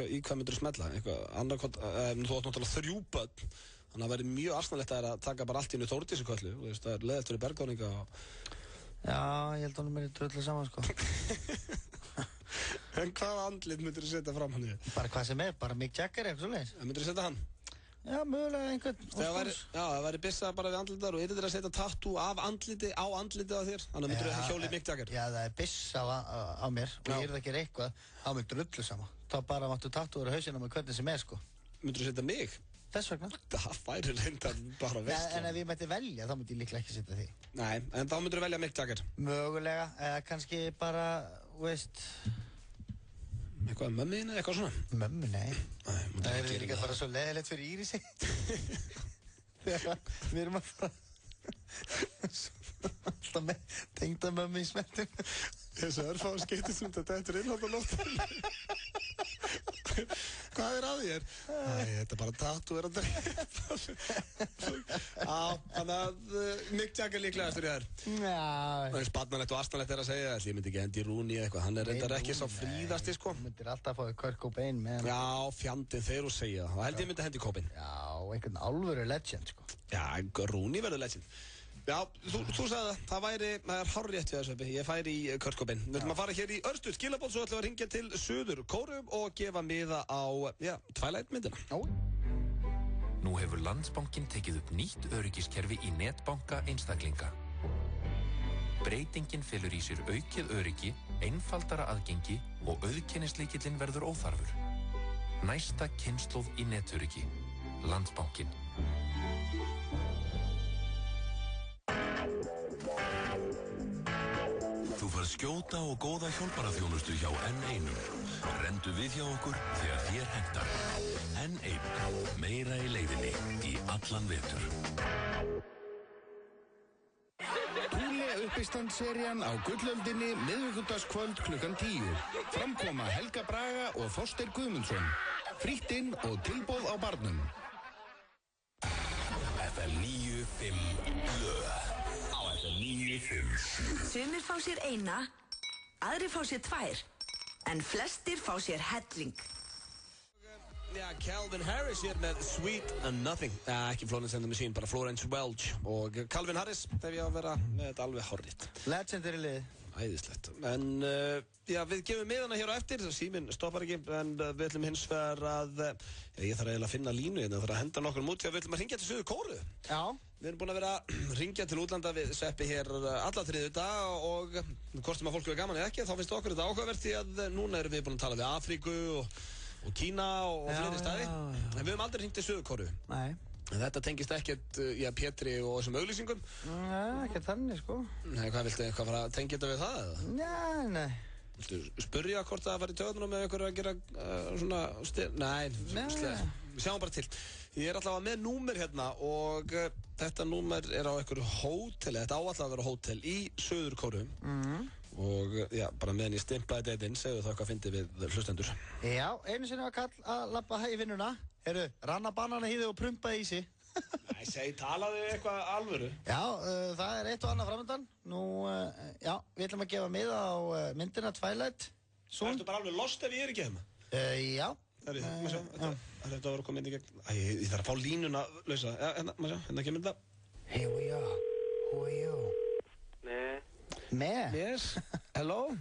í hvað myndir þú smella? Þú átt náttúrulega 3 börn, þannig að það væri mjög arsnalegt að taka bara allt í einu Þórdísuköllu. Það er leiðilegt fyrir bergdóninga og... Já, ég held að hún er drullu saman, sko. En hvaða andlit myndir þú setja fram hann í? Bara hvað sem er, bara Mick Jagger eitthvað svoleiðis. Myndir þú setja hann? Já, mögulega einhvern. Það væri byssa bara við andlitar og yrðir að setja tattoo af andliti á andlitið á þér. Þannig myndir þú hjólið Mick Jagger. Já, það er byssa á mér og ég yrði að gera eitthvað, þá myndir drullu saman. Þá bara máttu tattooður á hausina með hvernig sem er, sko. Myndir þú setja mig? Þess vegna. Það færi reyndan bara veist. En ef ég mætti velja, þá myndi ég líklega ekki setja því. Nei, en þá myndir þú velja Mick Jagger? Mögulega, eða kannski bara, veist... Eitthvað mömmin eða eitthvað svona? Mömmu, nei. Það er líka bara svo leiðilegt fyrir Írisi. Þegar við erum að fara... Alltaf með tengdamömmu í smettum. Þessu örfáðu skeytið sem þetta eftir innhátt á loftunum. Hvað er að þér? Þetta er bara tattoo er að drepa. Þannig að Mick Jagger líklegastur í þær. Já. Það er sparnalegt og astnalegt að segja þetta. Ég myndi ekki Andy Rooney eitthvað. Hann er reyndar ekki sá fríðasti, sko. Þú myndir alltaf að fá Kurt Cobain með hann. Já, fjandinn þegar þú segja það. Og held ég myndi hendi Cobain. Já, einhvern alvöru legend, sko. Já, Rooney verður legend. Já, þú sagði það er hárrétt við þessu uppi, ég færi í Kurt Cobain. Við ætlum að fara hér í örstuð skilaboð, svo ætlum við að hringja til Suður Kóreu og gefa miða á, Twilight myndina. Nú hefur Landsbankinn tekið upp nýtt öryggiskerfi í netbanka einstaklinga. Breytingin felur í sér aukið öryggi, einfaldara aðgengi og auðkennislykillinn verður óþarfur. Næsta kynslóð í netöryggi. Landsbankinn. Þú færð skjóta og góða hjálparaþjónustu hjá N1. Rendu við hjá okkur þegar þér hentar. N1. Meira í leiðinni í allan vetur. Túle uppistandsserían á Gullöldinni miðvikudagskvöld klukkan 10. Framkoma Helga Braga og Þorsteinn Guðmundsson. Frítt inn og tilboð á barnum. FM 95 blöð. Á FM 95. Sumir fá sér eina, aðrir fá sér 2, en flestir fá sér helling. Calvin Harris hér með Sweet and Nothing. Ekki Florence and the Machine, bara Florence Welch. Og Calvin Harris, þegar ég á að vera með þetta alveg horrið. Legendary lið. Æðislegt. En við gefum miðana hér á eftir, síminn stoppar ekki, en við ætlum hins vegar að, ég þarf eiginlega að finna línu hérna, þarf að henda nokkur út, við ætlum að hringja til Suður Kóreu. Já. Við erum búin að vera að hringja til útlanda við Sveppi hér alla þriðjudag og hvort sem að fólk er gaman eða ekki, þá finnst okkur þetta áhugavert því að núna erum við búin að tala við Afríku og Kína og fleiri staði. En við höfum aldrei hringt til Suður Kóreu. Nei. En þetta tengist ekkert, Pétri og þessum auglýsingum? Nei, ekkert þannig, sko. Nei, hvað viltu eitthvað fara að tengja þetta við það, eða? Nei. Viltu spyrja hvort það var í töðunum með ykkur að gera svona Nei, við sjáum bara til. Ég er alltaf með númer hérna og þetta númer er á einhverju hóteli, þetta á alltaf að vera hótel í Suður Kóreu. Og bara meðan ég stimplaði þetta inn, segðu það hvað fyndi við hlustendur. Já, einu sinni var kall að labba í vinnuna. Heyrðu, ranna banana hýði og prumpaði í sig. Nei, talaðu eitthvað alvöru. Já, það er eitt og annað framöndan. Nú, við ætlum að gefa miða á myndina Twilight. Ertu bara alveg lost ef ég er ekki hefma? Já. Maður sjá, þetta var að koma inn í gegn. Ég þarf að fá línuna lausa. Maður sjá, hérna kemur þetta. Here we are. Who are you? Me? Yes. Hello?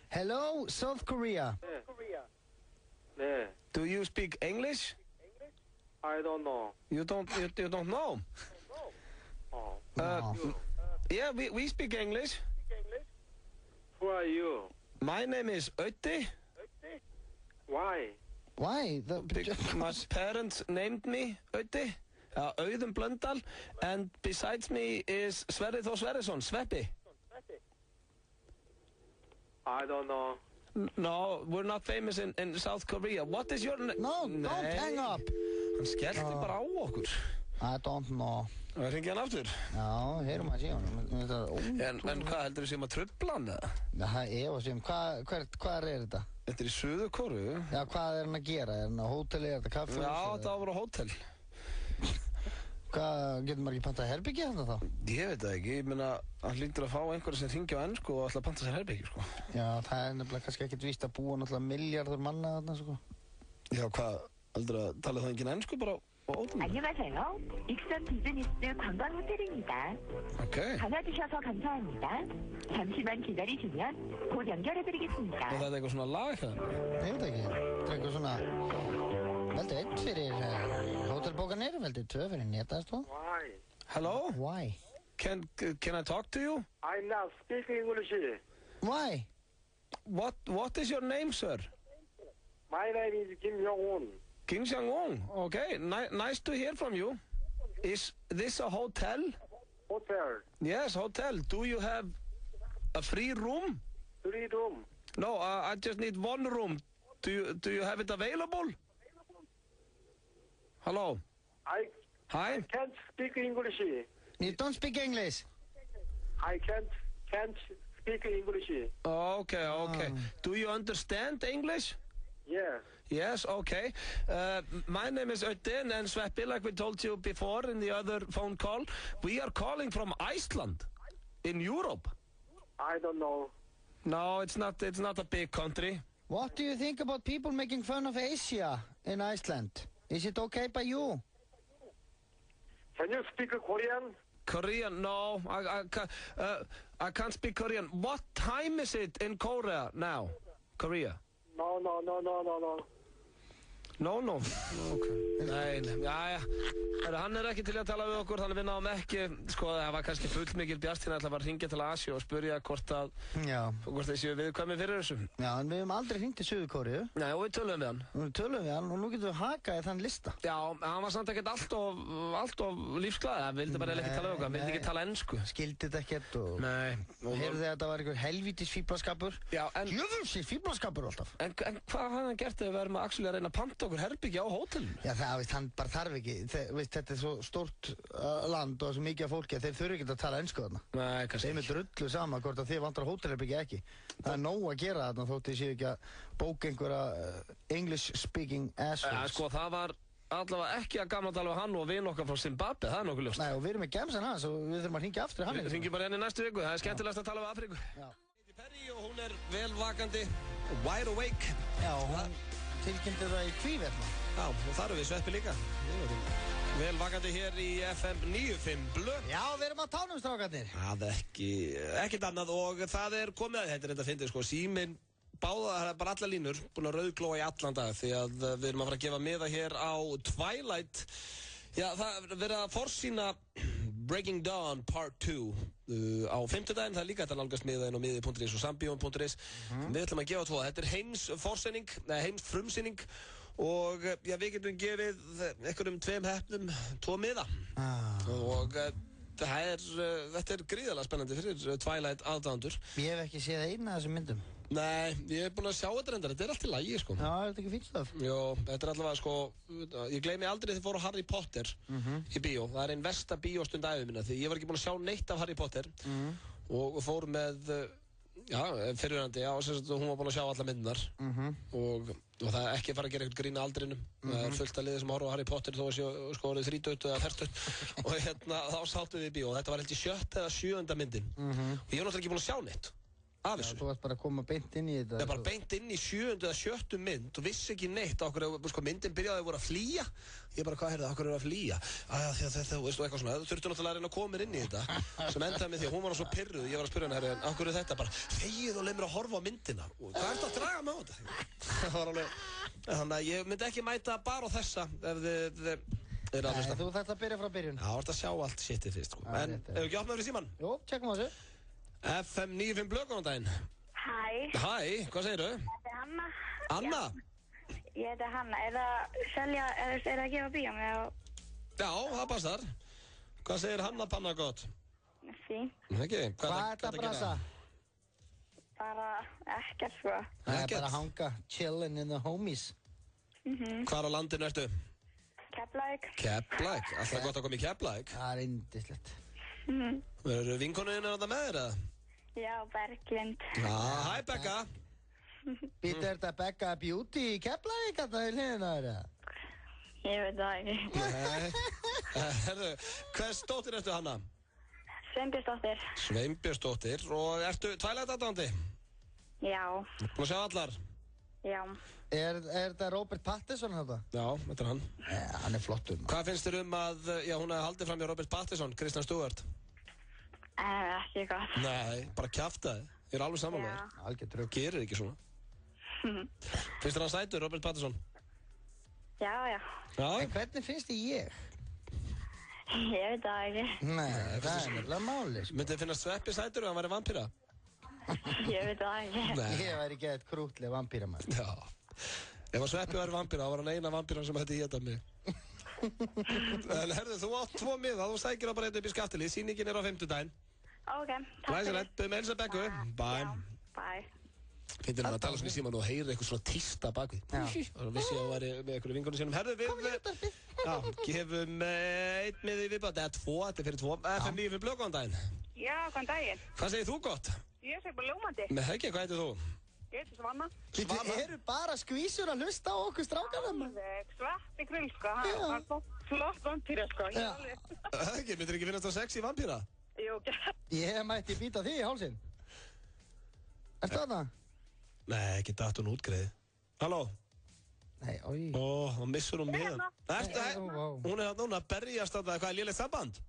Hello, South Korea. Do you speak English? I don't know. You don't know? No. Yeah, we speak English. Who are you? My name is Ötti. Why? Why? My parents named me Ötti. Auðun Blöndal. And besides me is Sverrir Þór Sverrisson, Sveppi. I don't know. No, we're not famous in South Korea. What is your name? No, don't hang up. Hann skellti bara á okkur. I don't know. Það hringi hann aftur? Já, heyrum að sé hann. En hvað heldur þú sem að trubla hann eða? Það er að sé hvað er þetta? Þetta er í Suður Kóreu. Já, hvað er hann að gera? Er hann á hóteli, er þetta kaffi? Já, þetta var á hótel. Hvað, getur maður ekki pantað herbergi hérna þá? Ég veit það ekki, ég meina, hann hlýtur að fá einhverja sem hringja á ennsku og ætla að panta sér herbergi, sko. Já, það er nefnilega kannski ekkert víst að búa náttúrulega milljarður manna þarna, sko. Já, hvað, heldur að tala það enginn ennsku bara á hótelinu? 안녕하세요. 익선 비즈니스 관광 호텔입니다. 오케이. 받아주셔서 감사합니다. 잠시만 기다리시면 곧 연결해드리겠습니다. Er þetta eitthvað svona lag það? Ég veit ekki, þetta er eitthvað svona... Veldu einn fyrir hótelbókanir, veldu tvö fyrir netaðstof. Why? Hello? Why? Can I talk to you? I'm not speaking English. Why? What is your name, sir? My name is Kim Jong-un. Kim Jong-un, okay. Nice to hear from you. Is this a hotel? Hotel. Yes, hotel. Do you have a free room? Free room. No, I just need one room. Do you have it available? Hello? I Hi? can't speak English. You don't speak English? I can't speak English. Okay. Do you understand English? Yes. Yes, okay. My name is Öttin and Sveppi, like we told you before in the other phone call. We are calling from Iceland, in Europe. I don't know. No, it's not a big country. What do you think about people making fun of Asia in Iceland? Is it okay by you? Can you speak Korean? Korean? No, I can't speak Korean. What time is it in Korea now? Korea? No. No. Okay. Nei, jæja. Hann er ekki til að tala við okkur, þannig við náum ekki, sko, það var kannski fullmikil bjartinn að ætla að hringja til Asíu og spyrja hvort þeir séu viðkvæmir fyrir þessu. Já, en við höfum aldrei hringt til Suður Kóreu. Nei, og við töluðum við hann. Og nú getum við hakað þann lista. Já, hann var samt ekkert allt of lífsglaði, hann vildi bara ekki tala við okkur, hann vildi ekki tala ensku. Skildi þetta ekkert og... Nei. Heyrðu þið að þetta var einhver helvítis fíblaskapur? Já, en... Jöfnsir fíblaskapur alltaf. En hvað hafði hann gert ef við verðum að reyna að panta okkur herbergi á hótelinu? Já, það, veist, hann bara þarf ekki, þetta er svo stórt land og svo mikið af fólki að þeir þurfi ekki að tala ensku þarna. Nei, kannski. Þeim er drullu sama hvort að þið vantar hótelherbergi ekki. Það er nóg að gera þarna þótt þið séu ekki að bóka einhverja English speaking assholes. Sko, það var allavega ekki að gamla tala við hann og vin okkar frá Zimbabwe, það er nokkuð ljóst. Nei, og við erum með gemsan hans og við þurfum að hringja aftur hann. Við hringjum bara henni næstu viku, það er skemmtilegast að tala við Afríku. Já. Perry og hún er vel vakandi, wide awake. Já, hún tilkynnti það í kvíverna. Já, og þar erum við Sveppi líka. Vel vakandi hér í FM 95 Blöð. Já, við erum á tánum, strákarnir. Það ekkert annað og það komið að þetta fyndið, sko, síminn báða, það bara alla línur, búin að rauðglóa í allan dag því að við erum að fara að gefa miða hér á Twilight. Já, það verið að forsýna Breaking Dawn Part 2 á 50-daginn, það líka þetta nálgast miða inn á miði.is og sambíón.is. Við ætlum að gefa 2, þetta heimsfrumsýning og já, við getum gefið einhverjum 2 heppnum 2 miða og þetta gríðarlega spennandi fyrir Twilight aðdáendur. Ég hef ekki séð eina af þessum myndum. Nei, ég hef búin að sjá þetta reyndar, þetta allt í lagi, sko. Já, þetta ekki fínt það? Jó, þetta allavega, sko, ég gleymi aldrei þegar fóru Harry Potter í bíó. Það einn versta bíóstund ævi minna, því ég var ekki búin að sjá neitt af Harry Potter og fór með, fyrirverandi, hún var búin að sjá alla myndunar og það ekki fara að gera eitthvað grín að aldrinum. Það fullt að liði sem horfa á Harry Potter þó að sko orðið 30 eða 40 og þá sáttum við í bíó. Þetta var held í 7. eða 7. myndin og ég var náttúrulega ekki búin að sjá neitt. Já, þú varst bara að koma beint inn í þetta. Það er bara beint inn í 7. eða 7. mynd og vissi ekki neitt á okkur, sko, myndin byrjaði að voru að flýja. Ég bara, hvað okkur að flýja? Þú veist, og eitthvað svona, þú þurftu náttúrulega að reyna að koma inn í þetta sem endaði með því að hún var svo pirruð, ég var að spyrja henni, herri, okkur þetta bara, þegið og leið mér að horfa á myndina. Og hvað ertu að draga með á þetta? Það var alveg, þannig að ég myndi ekki mæta bara á þessa ef þið eru að hlusta. Þú þarft að byrja frá byrjun. Já, þú þarft að sjá allt shitið fyrst, sko. En ef ekki opnað fyrir síman? Jú, tjekkum á þessu. FM 95 Blöð, góðan daginn. Hæ, hvað segirðu? Þetta er Hanna. Anna? Ég heiti Hanna. Er það að gefa bíó með? Já, það passar. Hvað segir Hanna panna gott? Fín. Ekki, hvað er þetta að brasa? Bara ekkert, sko. Það er bara að hanga, chillin' in the homies. Hvar á landinu ertu? Keflavík. Keflavík? Alltaf gott að koma í Keflavík? Það er yndislegt. Verður vinkonuðinu þetta með þér, eða? Já, Berglind. Hæ, Becca. Býta þetta Becca Beauty í Keflavík að það er hliðina þeirra? Ég veit það ekki. Nei. Herðu, hvers dóttir ertu, Hanna? Sveinbjörnsdóttir. Sveinbjörnsdóttir. Og ertu Twilight aðdáandi? Já. Búin að sjá allar? Já. Er þetta Robert Pattinson þetta? Já, þetta er hann. Hann er flottur. Hvað finnst þér að, já, hún hefði haldið fram hjá Robert Pattinson, Kristen Stewart? Ekki gott. Nei, bara kjaftaði. Ég er alveg samanlega. Algjör trögg. Gerir ekki svona. Finnst þér hann sætur, Robert Pattinson? Já. En hvernig finnst þið ég? Ég veit það ekki. Nei, það er nefnilega máli. Myndið þið finnast Sveppi sætur ef hann væri vampíra? Ég veit það ekki. Ég væri ekki eitthvað krútleg vampíra maður. Já. Ef að Sveppi væri vampíra, þá var hann eina vampíran sem hætti hétta mig. En herðu, þú átt 2 miða, þú sækir það bara eitthvað upp í skaftilið. Sýningin er á 50-daginn. Ok, takk fyrir. Læsilegt, byrjum með Elsa Becku. Bye. Bye. Finnir hann að tala svona í síman og heyri eitthvað svona tísta bakvið. Og vissi að það væri með einhverju vingunum sínum. Herðu, við gefum 1 miði viðbátt, eða 2, þetta er fyrir 2. FM 95 Blöð, góðan daginn. Já, góðan daginn. Hvað segir þú gott? Ég segi bara ljómandi. Með ekki, hvað heitir þú? Ég heiti Svanna. Þið eru bara skvísur að hlusta á okkur strákanum. Sveppi krull, sko. Hann er flott vampíra, sko. Ekki, myndir ekki finnast það sexy vampíra? Jú, ég mætti býta því í hálsinn. Ertu að það? Nei, ekki datt hún útgreiði. Halló? Nei, oi. Þá missur hún miðan. Hún er núna að berjast að það, hvað er lélegt samband?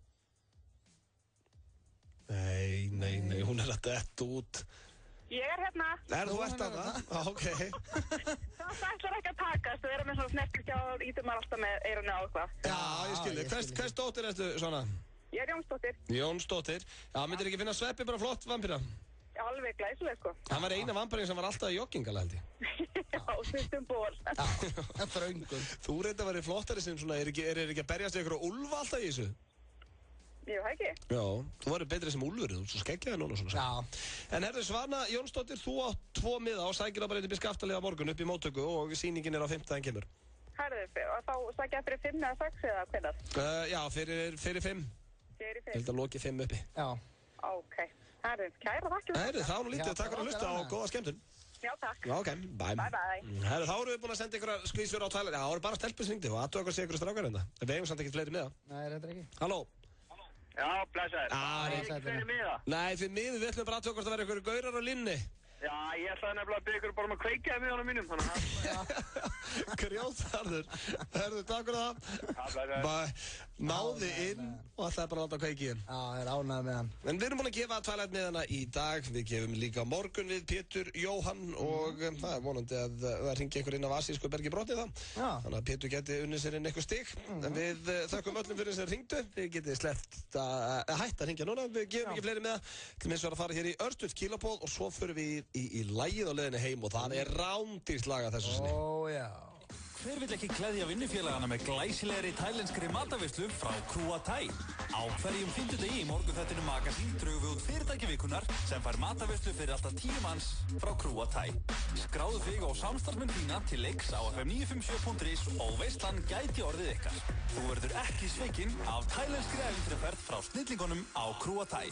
Nei, hún er að detta út. Ég er hérna. Þú ert að það? Ok. Það ætlar ekki að takast, þú erum með svona snerkistjá og ítum maður alltaf með eirunni á eitthvað. Já, ég skilði. Hvers dóttir ertu svona? Ég er Jónsdóttir. Jónsdóttir. Já, myndir ekki finna Sveppi bara flott vampíra? Alveg glæsileg, sko. Hann var eina vampírin sem var alltaf í joggingala, held ég. Já, svittum ból. Já, þröngun. Þú reynda að vera flottari sem svona, er ekki að berjast í einhverju úlfa alltaf í þessu? Jú, ekki. Já, þú verður betri sem úlfur, þú ert svo skeggjaði núna svona. Já. En herðu, Svanna Jónsdóttir, þú átt 2 miða og sækir það bara eitthvað skaftalið á morgun upp í móttöku og sýningin er á 5. kemur. Herðu, og þá sækja fyrir 5 eða 6 eða hvernig? Já, fyrir 5. Fyrir 5. Ég held að loki 5 uppi. Já. Ok. Herðu, kæra þakki. Herðu, þá nú lítið, takk fyrir að hlusta og góða skemmtun. Já, takk. Ok, bye. Bye. Herðu, þá erum við búin að senda ykkur skvísur á Twilight. Já, það eru bara stelpusvingdi og aðtöða ykkur sé ykkur strákar enda. Við eigum samt ekki fleiri miða. Nei, þetta ekki. Halló. Já, blessaður. Það er ekki fleiri miða. Nei, fyrir miða, við ætlum bara aðtöða hvort að vera ykkur gaurar á linni. Já, ég ætlaði nefnilega að byggja ykkur bara að kveikja í miðanum mínum, þannig að... Grjótharður. Herðu, takk fyrir það. Náði inn og ætlaði bara að láta kveiki inn. Já, ég ánægður með hann. En við erum búin að gefa Twilight miðana í dag. Við gefum líka morgun við Pétur Jóhann og það er vonandi að það ringi einhver inn af Asísku bergi brotni það. Já. Þannig að Pétur geti unnið sér inn eitthvað stig. En við þökkum öllum fyrir sem ringdu. Við getið sleppt að hætta að ringja núna. Við gefum ekki fleiri miða. Til minnst var að fara hér í Örstuð Kílópól og svo förum við í lagið á leiðinni heim og það er rándýrt lag að þessu sinni. Ó, já. Hver vill ekki klæðja vinnufélagana með glæsilegri tælenskri mataveislu frá Krúa Thai? Á hverjum fimmtudegi í morgunþættinu Magasín drögum við út fyrirtæki vikunnar sem fær mataveislu fyrir alltaf 10 manns frá Krúa Thai. Skráðu þig á samstarfsmenn þína til leiks á fm957.is og veislan gæti orðið ykkar. Þú verður ekki sveikinn af tælenskri ævintýraferð frá snillingunum á Krúa Thai.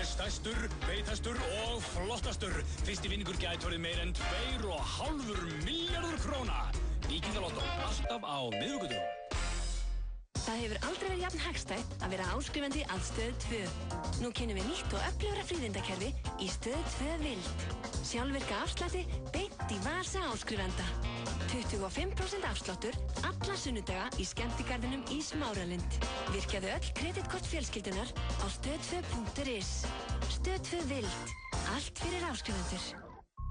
Stærstur, beitastur og flottastur. Fyrsti vinningur gæti orðið meir en 2,5 milljarður króna. Víkingalotto, alltaf á miðvikudögum. Það hefur aldrei verið jafn hagstætt að vera áskrifandi að Stöð 2. Nú kynnum við nýtt og öflugra fríðindakerfi í Stöð 2 Vild. Sjálfvirka afslætti beint í vasa áskrifanda. 25% afsláttur alla sunnudaga í skemmtigarðinum í Smáralind. Virkjaðu öll kreditkort fjölskyldunar á stöð2.is. Stöð 2 Vild. Allt fyrir áskrifandur.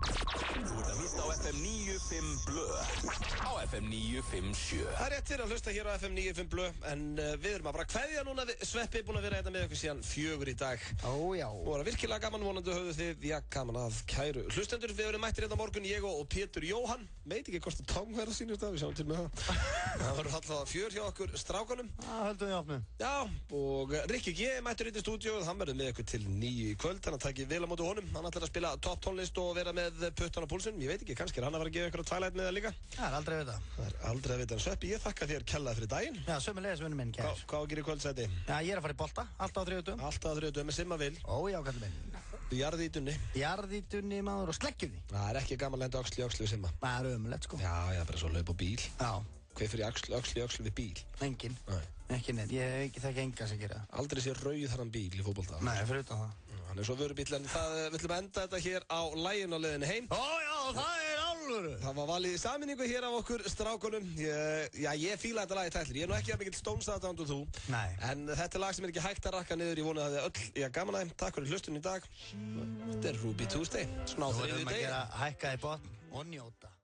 Þú ert að hlusta á FM 95 Blö á FM 957. Það er rétt fyrir að hlusta hér á FM 95 Blö en við erum að bara kveðja núna. Sveppi er búinn að vera hérna með okkur síðan 4 í dag. Ó já. Og það var virkilega gaman, vonandi höfðu þið, já, gaman að kæru hlustendur. Við erum mættir hérna morgun, ég og Pétur Jóhann. Veit ekki hvort að Tom verður að sínast það, við sjáum til með það. Það verður alltaf fjör hjá okkur strákunum. Já, höldum við opnum. Já, og Rikki G mættur inn í stúdíu, hann verður með okkur til 9 í kvöld, þannig að takið vel á móti honum. Hann ætlar að spila topp tónlist og vera með puttan á púlsinn. Ég veit ekki, kannski er hann að vera að gefa ykkur á Twilight með það líka. Það er aldrei að vita. Það er aldrei að vita. En Sveppi, ég þakka þér kærlega fyrir daginn. Já, sömuleiðis vinur minn, kær. Hvað gerir í kvöld, Sæti? Já, ég er að fara í bolta, alltaf á 30. Alltaf á 30, með simma vil. Ó já, kallið minn. Jarðítunni. Jarðítunni, maður, og sleggjunni. Það er ekki gaman að lenda öxl í öxl við simma. Það er ömulegt, sko. Já, bara svo laup á bíl. Já. Hver fyrir öxl í öxl við bíl? Engin. Ekki neitt, ég þekki engan sem gera það. Aldrei sé rauð þar hann bíl í fótbolta. Nei, fyrir utan það. Hann er svo vörubíl, en við ætlum að enda þetta hér á laginu á leiðinni heim. Ó já, það er alvöru. Það var valið í sammenningu hér af okkur strákunum. Ég fíla þetta lag í tætlir. Ég er nú ekki að mikill Stones-aðdánd og þú. Nei. En þetta er lag sem er ekki hægt að rakka niður. Ég vona að þið öll gaman að þeim. Takk fyrir hlustun í dag. Þetta er Ruby Tuesday. Svona á þriðju degi. Nú erum við að gera hækka í botn og njóta.